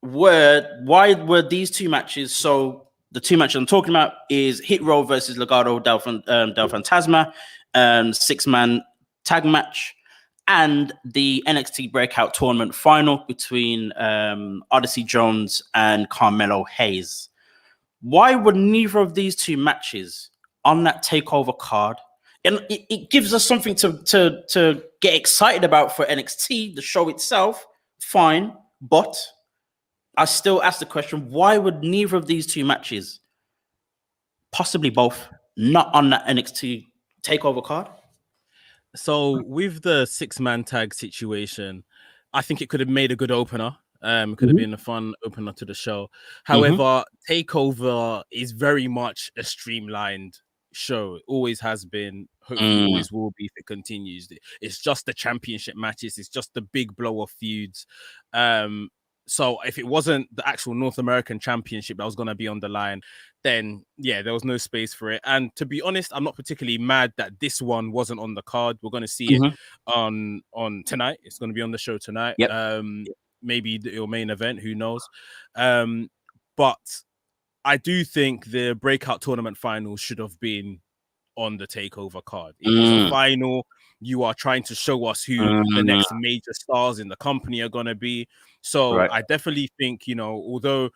were these 2 matches? So the 2 matches I'm talking about is Hit Row versus Legado del Fantasma, 6-man tag match, and the NXT Breakout Tournament final between Odyssey Jones and Carmelo Hayes. Why were neither of these 2 matches on that Takeover card? and it gives us something to get excited about for NXT, the show itself. Fine, but I still ask the question: why would neither of these two matches, possibly both, not on that NXT Takeover card? So with the 6-man tag situation, I think it could have made a good opener. It could have been a fun opener to the show. However, Takeover is very much a streamlined show. It always has been. Hopefully, always will be if it continues. It's just the championship matches. It's just the big blow-off feuds. So if it wasn't the actual North American Championship that was going to be on the line, then yeah, there was no space for it. And to be honest, I'm not particularly mad that this one wasn't on the card. We're going to see it on tonight. It's going to be on the show tonight. Yep. Maybe your main event, who knows? But I do think the breakout tournament final should have been on the Takeover card. It was a final. You are trying to show us who the next major stars in the company are going to be. So I definitely think, although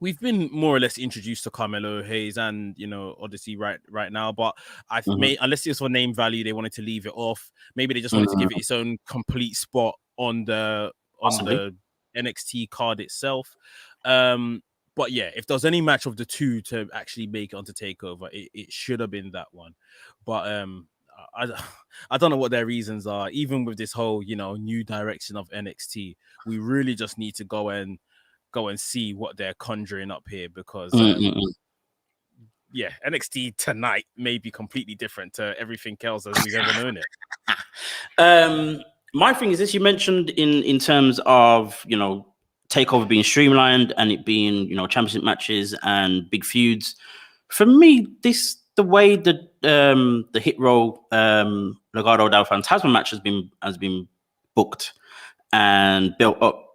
we've been more or less introduced to Carmelo Hayes and, Odyssey right now, but I've made, unless it's for name value, they wanted to leave it off. Maybe they just wanted to give it its own complete spot on the NXT card itself. But yeah, if there's any match of the two to actually make it onto Takeover, it should have been that one. But I don't know what their reasons are. Even with this whole, new direction of NXT, we really just need to go and see what they're conjuring up here, because yeah, NXT tonight may be completely different to everything else as we've ever known it. My thing is this: you mentioned in terms of Takeover being streamlined and it being championship matches and big feuds. For me, the way that the Hit Row Legado del Fantasma match has been booked and built up,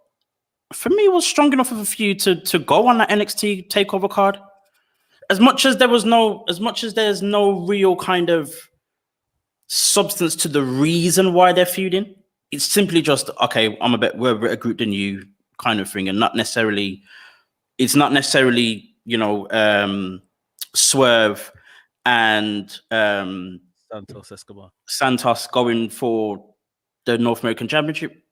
for me, was strong enough of a feud to go on that NXT Takeover card. As much as there's no real kind of substance to the reason why they're feuding, it's simply just, okay, we're a better group than you kind of thing, and it's not necessarily Swerve and Santos going for the North American Championship.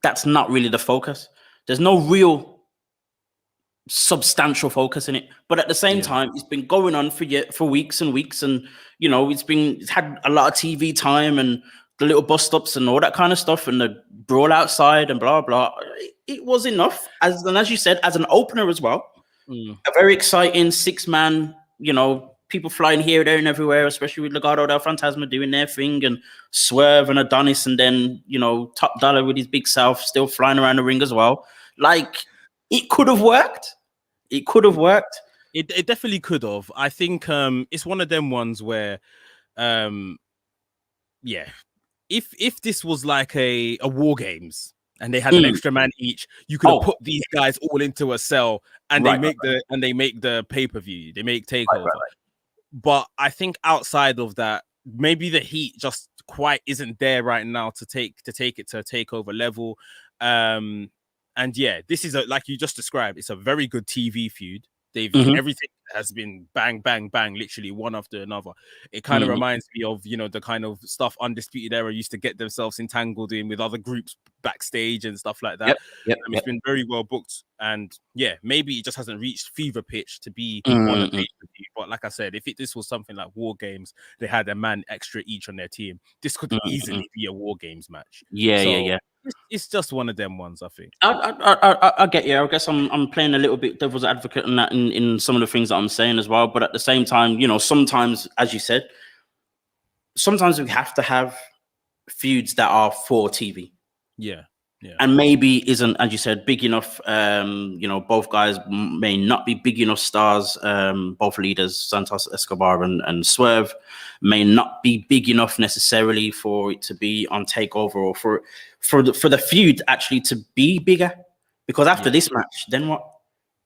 That's not really the focus. There's no real substantial focus in it, but at the same time, it's been going on for weeks and weeks, and it's had a lot of TV time and the little bus stops and all that kind of stuff, and the brawl outside and blah blah. It was enough, as you said, as an opener as well. A very exciting 6-man, people flying here, there, and everywhere, especially with Legado del Fantasma doing their thing, and Swerve and Adonis, and then Top Dollar with his Big South still flying around the ring as well. Like, it could have worked. It could have worked. It definitely could have. I think it's one of them ones where, if this was like a War Games and they had an extra man each, you could have put these guys all into a cell and they make the pay-per-view. They make Takeover. Right. But I think outside of that, maybe the heat just quite isn't there right now to take it to a Takeover level. And yeah, this is like you just described, it's a very good TV feud. Everything has been bang, bang, bang, literally one after another. It kind of reminds me of, the kind of stuff Undisputed Era used to get themselves entangled in with other groups backstage and stuff like that. It's been very well booked. And yeah, maybe it just hasn't reached fever pitch to be on a pay-per-view. But like I said, if this was something like War Games, they had a man extra each on their team, this could easily be a War Games match. Yeah. It's just one of them ones, I think. I get you. I guess I'm playing a little bit devil's advocate in that in some of the things that I'm saying as well. But at the same time, sometimes, as you said, sometimes we have to have feuds that are for TV. Yeah. And maybe isn't, as you said, big enough. Both guys may not be big enough stars. Both leaders, Santos Escobar and Swerve, may not be big enough necessarily for it to be on Takeover, or for the feud actually to be bigger. Because after this match, then what?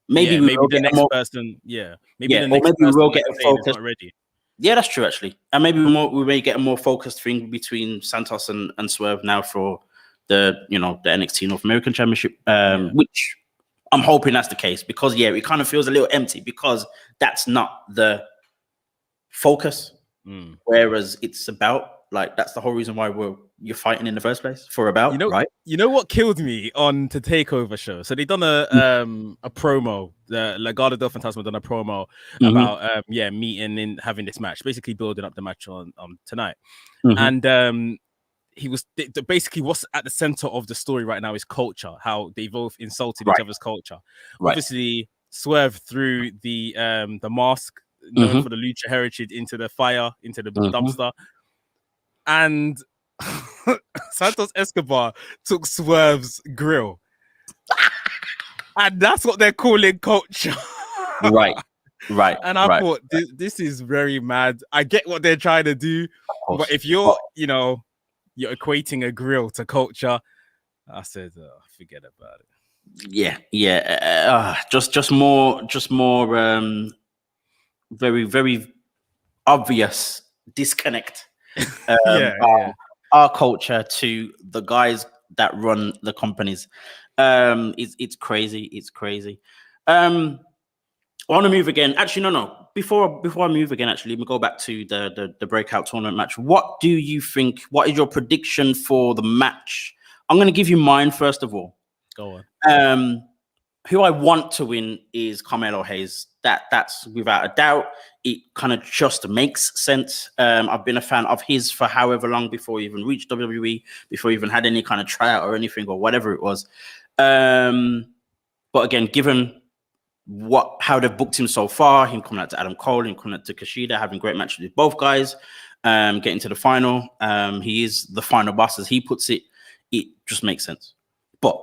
Maybe the next person. Maybe we will get a focus. Ready. Yeah, that's true actually, and maybe we may get a more focused thing between Santos and Swerve now for the NXT North American Championship, which I'm hoping that's the case, because it kind of feels a little empty because that's not the focus. Whereas it's about like that's the whole reason why you're fighting in the first place for about, right? You know what killed me on the Takeover show? So they done a promo. The Legado del Fantasma done a promo about meeting and having this match, basically building up the match on tonight. And he was basically what's at the center of the story right now is culture, how they both insulted each other's culture. Obviously, Swerve threw the mask known for the lucha heritage into the fire, into the dumpster, and Santos Escobar took Swerve's grill, and that's what they're calling culture. Right. And I thought this is very mad. I get what they're trying to do, but if you're you're equating a grill to culture, I said, forget about it. Yeah. Just more very, very obvious disconnect. Our culture to the guys that run the companies. It's crazy. It's crazy. I want to move again. Actually, no. Before I move again, actually, let me go back to the breakout tournament match. What do you think? What is your prediction for the match? I'm going to give you mine first of all. Go on. Who I want to win is Carmelo Hayes. That's without a doubt. It kind of just makes sense. I've been a fan of his for however long before he even reached WWE, before he even had any kind of tryout or anything or whatever it was. But again, given how they've booked him so far, him coming out to Adam Cole, him coming out to Kushida, having great matches with both guys, getting to the final. He is the final boss, as he puts it. It just makes sense. But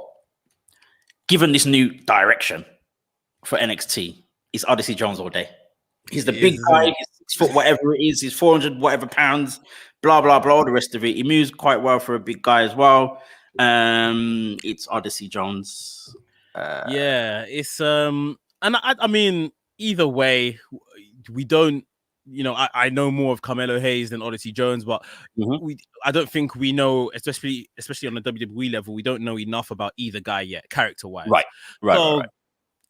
given this new direction for NXT, it's Odyssey Jones all day. He's the big guy, he's 6 foot whatever it is, he's 400 whatever pounds, blah, blah, blah, all the rest of it. He moves quite well for a big guy as well. It's Odyssey Jones. It's and I mean, either way, we don't, I know more of Carmelo Hayes than Odyssey Jones, but I don't think we know, especially on the WWE level, we don't know enough about either guy yet, character-wise. Right.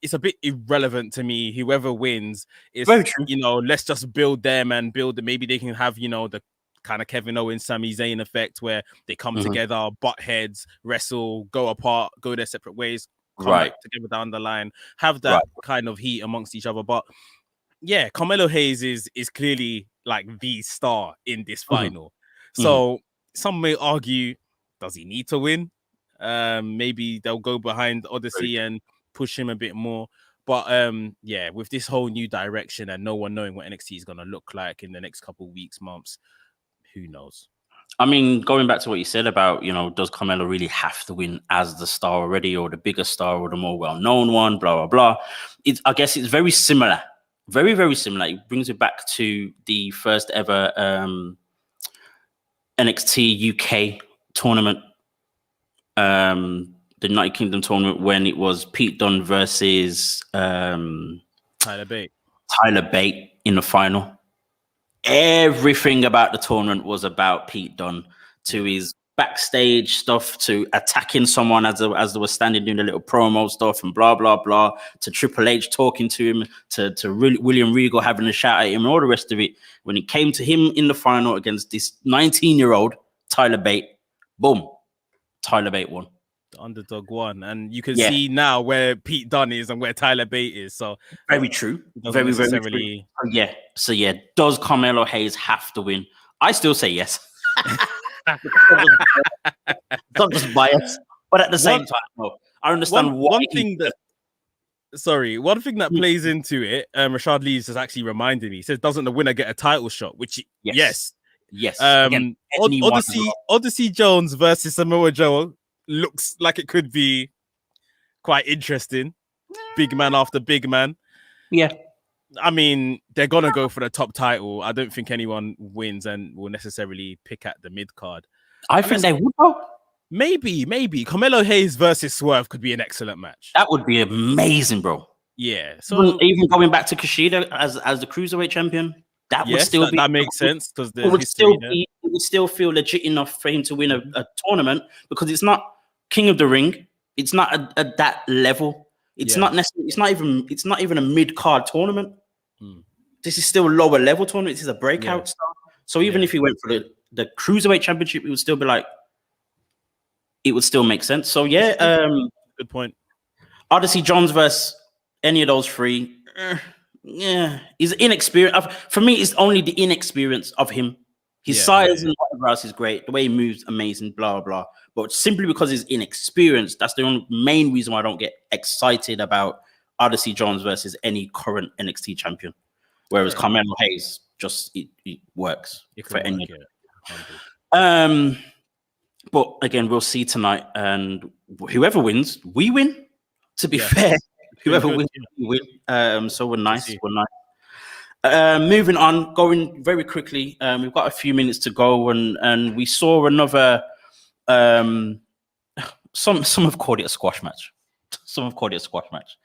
It's a bit irrelevant to me. Whoever wins, it's very true. Let's just build them and maybe they can have, the kind of Kevin Owens, Sami Zayn effect where they come together, butt heads, wrestle, go apart, go their separate ways, come back together down the line, have that kind of heat amongst each other. But yeah, Carmelo Hayes is clearly like the star in this final. So some may argue, does he need to win? Maybe they'll go behind Odyssey and push him a bit more. But with this whole new direction and no one knowing what NXT is going to look like in the next couple of weeks, months, who knows? I mean, going back to what you said about, does Carmelo really have to win as the star already, or the bigger star, or the more well-known one, blah, blah, blah. I guess it's very similar. Very, very similar. It brings it back to the first ever NXT UK tournament, the United Kingdom tournament, when it was Pete Dunne versus Tyler Bate in the final. Everything about the tournament was about Pete Dunne, to his backstage stuff, to attacking someone as they were standing doing the little promo stuff and blah, blah, blah, to Triple H talking to him, to William Regal having a shout at him and all the rest of it. When it came to him in the final against this 19-year-old Tyler Bate, boom, Tyler Bate won. The underdog won. And you can see now where Pete Dunne is and where Tyler Bate is. So very true. Very, very true. So does Carmelo Hayes have to win? I still say yes. Not just bias, but at the same time, no. I understand one thing that plays into it. Rashad Lees has actually reminded me. He says, "Doesn't the winner get a title shot?" Which yes. Again, Odyssey Jones versus Samoa Joe looks like it could be quite interesting. Big man after big man. Yeah. I mean, they're going to go for the top title. I don't think anyone wins and will necessarily pick at the mid card. I think they would, though. Maybe. Carmelo Hayes versus Swerve could be an excellent match. That would be amazing, bro. Yeah. So even going back to Kushida as the Cruiserweight champion, that would still be... That makes sense, because it would still feel legit enough for him to win a tournament, because it's not King of the Ring. It's not at that level. It's not necessarily. It's not even a mid-card tournament. This is still a lower level tournament. This is a breakout star. So even if he went for the Cruiserweight Championship, it would still be like, it would still make sense. So yeah, good point. Odyssey Jones versus any of those three, yeah, he's inexperienced. For me, it's only the inexperience of him. His size and whatever else is great. The way he moves, amazing, blah, blah. But simply because he's inexperienced, that's the only main reason why I don't get excited about Odyssey Jones versus any current NXT champion. Whereas Carmelo Hayes, just it works for any. But again, we'll see tonight, and whoever wins, we win. To be fair, whoever wins, we win. So we're nice. We're nice. Moving on, going very quickly. We've got a few minutes to go, and we saw another. Some have called it a squash match. Some have called it a squash match.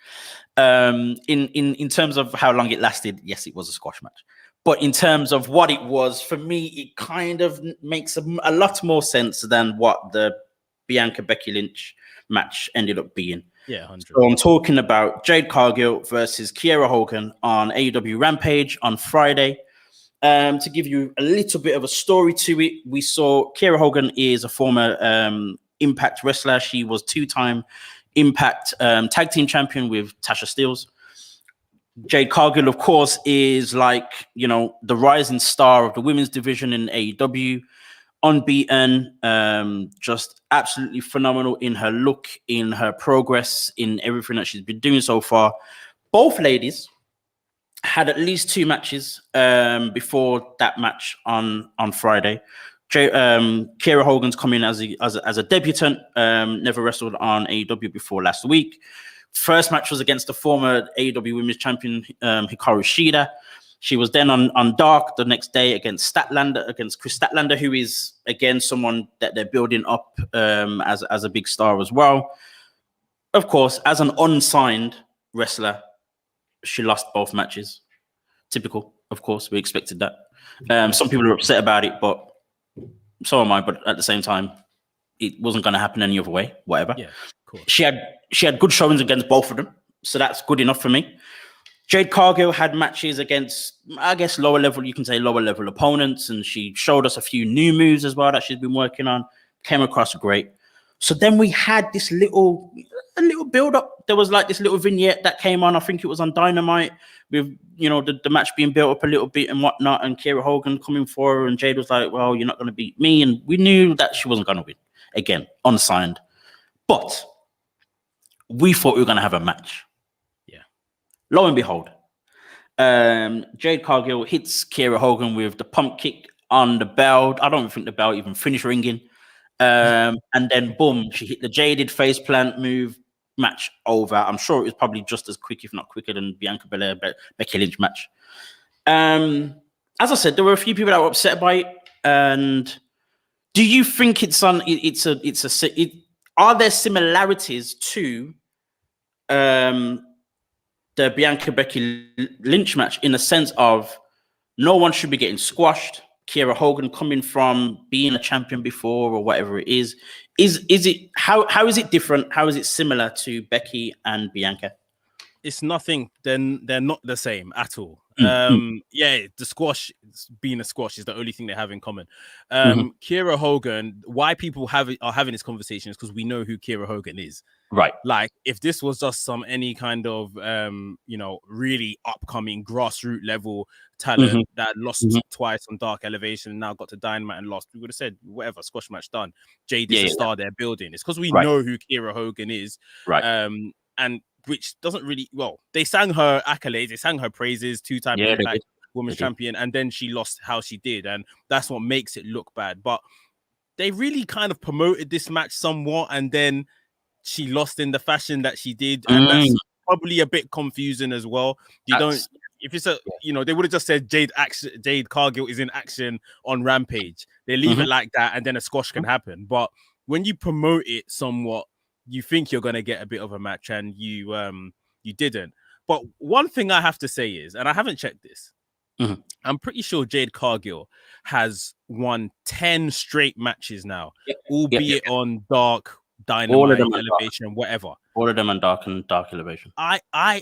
In terms of how long it lasted, yes, it was a squash match. But in terms of what it was, for me, it kind of makes a lot more sense than what the Bianca Becky Lynch match ended up being. Yeah, 100. So I'm talking about Jade Cargill versus Kiera Hogan on AEW Rampage on Friday. To give you a little bit of a story to it, we saw Kiera Hogan is a former Impact wrestler. She was 2-time Impact tag team champion with Tasha Steelz. Jade Cargill, of course, is like, the rising star of the women's division in AEW. Unbeaten, just absolutely phenomenal in her look, in her progress, in everything that she's been doing so far. Both ladies had at least 2 matches before that match on Friday. Kiera Hogan's coming as a debutant, never wrestled on AEW before last week. First match was against the former AEW Women's Champion Hikaru Shida. She was then on Dark the next day against Chris Statlander, who is again someone that they're building up as a big star as well. Of course, as an unsigned wrestler, she lost both matches. Typical, of course, we expected that. Some people are upset about it, but so am I. But at the same time, it wasn't going to happen any other way. Whatever. Yeah, cool. She had good showings against both of them, so that's good enough for me. Jade Cargill had matches against, I guess, lower level opponents, and she showed us a few new moves as well that she's been working on. Came across great. So then we had this little build up. There was like this little vignette that came on. I think it was on Dynamite with, the match being built up a little bit and whatnot, and Kiera Hogan coming for her, and Jade was like, well, you're not going to beat me. And we knew that she wasn't going to win. Again, unsigned. But we thought we were going to have a match. Yeah. Lo and behold, Jade Cargill hits Kiera Hogan with the pump kick on the bell. I don't think the bell even finished ringing. And then boom, she hit the jaded face plant move. Match over. I'm sure it was probably just as quick, if not quicker, than Bianca Belair Becky Lynch match. As I said, there were a few people that were upset by it. And do you think are there similarities to the Bianca Becky Lynch match in the sense of no one should be getting squashed? Kiera Hogan coming from being a champion before or whatever it is it how is it different? How is it similar to Becky and Bianca? It's nothing. Then they're not the same at all. Yeah, the squash being a squash is the only thing they have in common. Kiera Hogan, why people are having this conversation is because we know who Kiera Hogan is. Right. Like if this was just any kind of really upcoming grassroots level talent that lost twice on Dark Elevation and now got to Dynamite and lost, we would have said whatever, squash match done. Jade is a star they're building. It's because we know who Kiera Hogan is. Right. And which doesn't really, they sang her accolades, they sang her praises, 2-time Impact Women's Champion, and then she lost how she did, and that's what makes it look bad. But they really kind of promoted this match somewhat, and then she lost in the fashion that she did, and that's probably a bit confusing as well. If it's they would have just said Jade Cargill is in action on Rampage. They leave it like that, and then a squash can happen. But when you promote it somewhat, you think you're going to get a bit of a match, and you didn't. But one thing I have to say is, and I haven't checked this, I'm pretty sure Jade Cargill has won 10 straight matches now, albeit on Dark, Dynamite, Elevation, whatever. All of them on Dark and Dark Elevation. I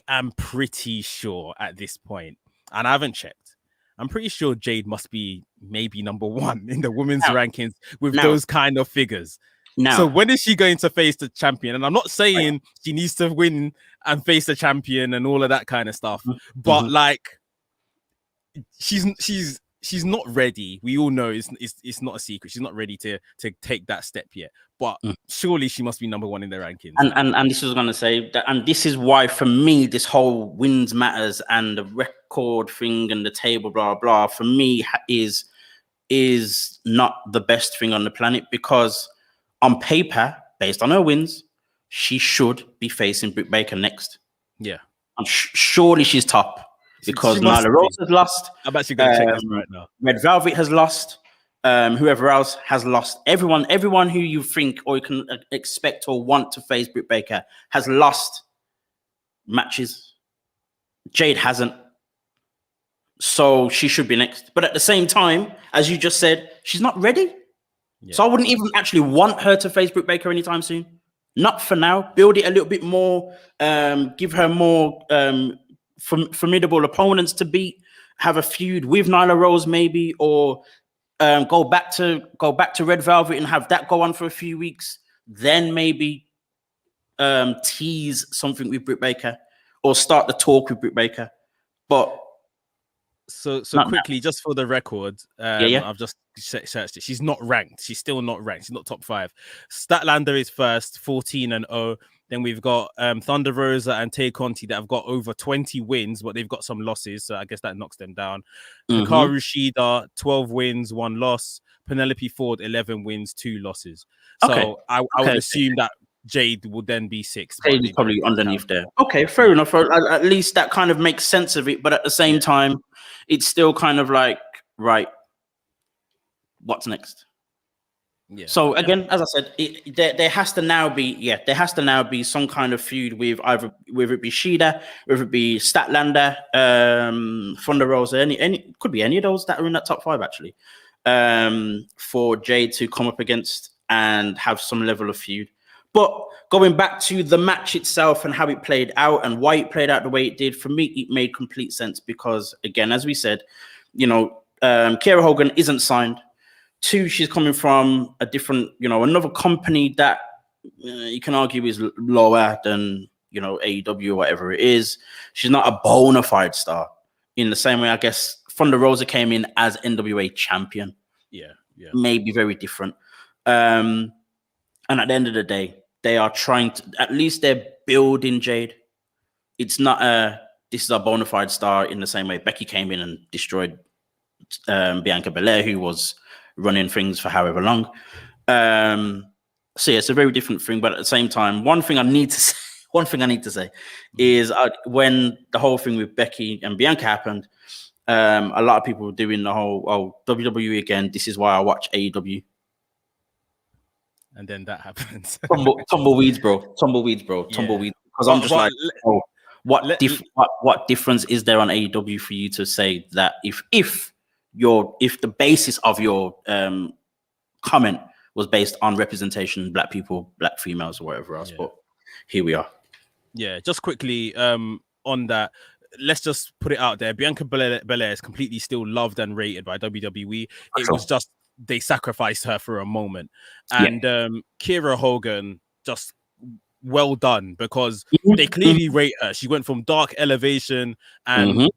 am pretty sure at this point, and I haven't checked, I'm pretty sure Jade must be maybe number 1 in the women's Now- rankings with now- those kind of figures. Now, So when is she going to face the champion? And I'm not saying she needs to win and face the champion and all of that kind of stuff, but like she's not ready. We all know it's not a secret. She's not ready to take that step yet. But surely she must be number 1 in the rankings. And this was going to say that, and this is why for me this whole wins matters and the record thing and the table blah blah for me is not the best thing on the planet, because on paper, based on her wins, she should be facing Britt Baker next. Yeah, and surely she's top, because she must Nyla Rose has lost. I'm actually going to check this right now. Red Velvet has lost. Whoever else has lost. Everyone who you think or you can expect or want to face Britt Baker has lost matches. Jade hasn't. So she should be next. But at the same time, as you just said, she's not ready. Yeah. So I wouldn't even actually want her to face Britt Baker anytime soon. Not for now. Build it a little bit more. Give her more formidable opponents to beat. Have a feud with Nyla Rose maybe, or go back to Red Velvet and have that go on for a few weeks. Then maybe tease something with Britt Baker or start the talk with Britt Baker. But so quickly, just for the record, I've just searched it. She's not ranked. She's still not ranked. She's not top 5. Statlander is first, 14-0. Then we've got Thunder Rosa and Tay Conti that have got over 20 wins, but they've got some losses, so I guess that knocks them down. Hikaru Shida, 12 wins, 1 loss. Penelope Ford, 11 wins, 2 losses. So I would assume that Jade will then be 6th. Jade is probably underneath there. Okay, fair enough. At least that kind of makes sense of it. But at the same time, it's still kind of like, right, what's next? Yeah. So again, as I said, there has to now be some kind of feud with either whether it be Shida, whether it be Statlander, Thunder Rosa, any could be any of those that are in that top 5 actually, for Jade to come up against and have some level of feud. But going back to the match itself and how it played out and why it played out the way it did, for me, it made complete sense because, again, as we said, Kiera Hogan isn't signed. 2, she's coming from a different, another company that you can argue is lower than, AEW or whatever it is. She's not a bona fide star in the same way, I guess, Thunder Rosa came in as NWA champion. Yeah. Maybe very different. And at the end of the day, they are trying to, at least they're building Jade. It's not this is a bona fide star in the same way Becky came in and destroyed Bianca Belair, who was running things for however long. So yeah, it's a very different thing. But at the same time, one thing I need to say is when the whole thing with Becky and Bianca happened, a lot of people were doing the whole, WWE again, this is why I watch AEW. And then that happens. Tumbleweeds, bro. Because I'm just what difference is there on AEW for you to say that if the basis of your comment was based on representation, black people, black females, or whatever else? But here we are. Yeah, just quickly on that. Let's just put it out there. Bianca Belair is completely still loved and rated by WWE. It was just they sacrificed her for a moment. And Kiera Hogan, just well done, because they clearly rate her. She went from Dark Elevation and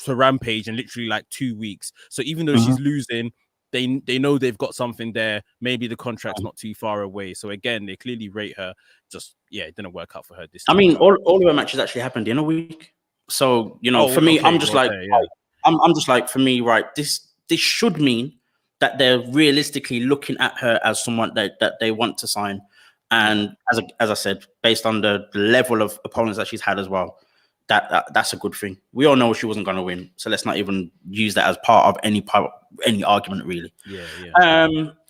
to Rampage in literally like 2 weeks. So even though she's losing, they know they've got something there. Maybe the contract's not too far away. So again, they clearly rate her. Just, it didn't work out for her this time. I mean, all of her matches actually happened in a week. So, for me, I'm just I'm just like, for me, right, this should mean that they're realistically looking at her as someone that they want to sign. And as I said, based on the level of opponents that she's had as well, that's a good thing. We all know she wasn't going to win, so let's not even use that as part of any argument, really.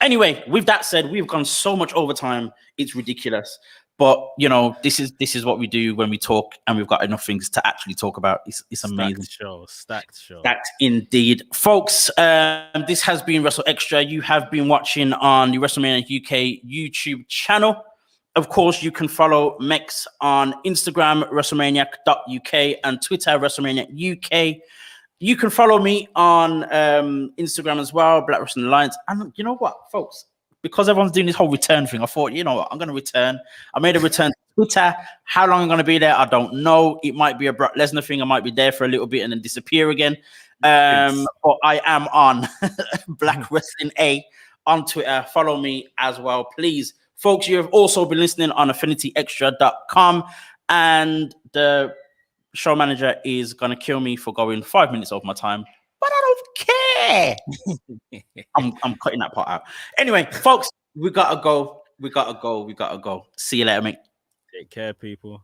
Anyway, with that said, we've gone so much overtime, it's ridiculous. But this is what we do when we talk, and we've got enough things to actually talk about. It's amazing. Stacked show. Stacked indeed, folks. This has been WrstlXtra. You have been watching on the WrestleManiac UK YouTube channel. Of course, you can follow Mex on Instagram, WrestleManiac.uk, and Twitter, WrestleManiac UK. You can follow me on Instagram as well, Black Wrestling Alliance. And you know what, folks? Because everyone's doing this whole return thing, I thought, you know what, I'm going to return. I made a return to Twitter. How long I'm going to be there, I don't know. It might be a Brock Lesnar thing. I might be there for a little bit and then disappear again. But I am on Black Wrestling A on Twitter. Follow me as well, please. Folks, you have also been listening on affinityextra.com. And the show manager is going to kill me for going 5 minutes over my time. But I don't care. I'm cutting that part out. Anyway, folks, we gotta go. See you later, mate. Take care, people.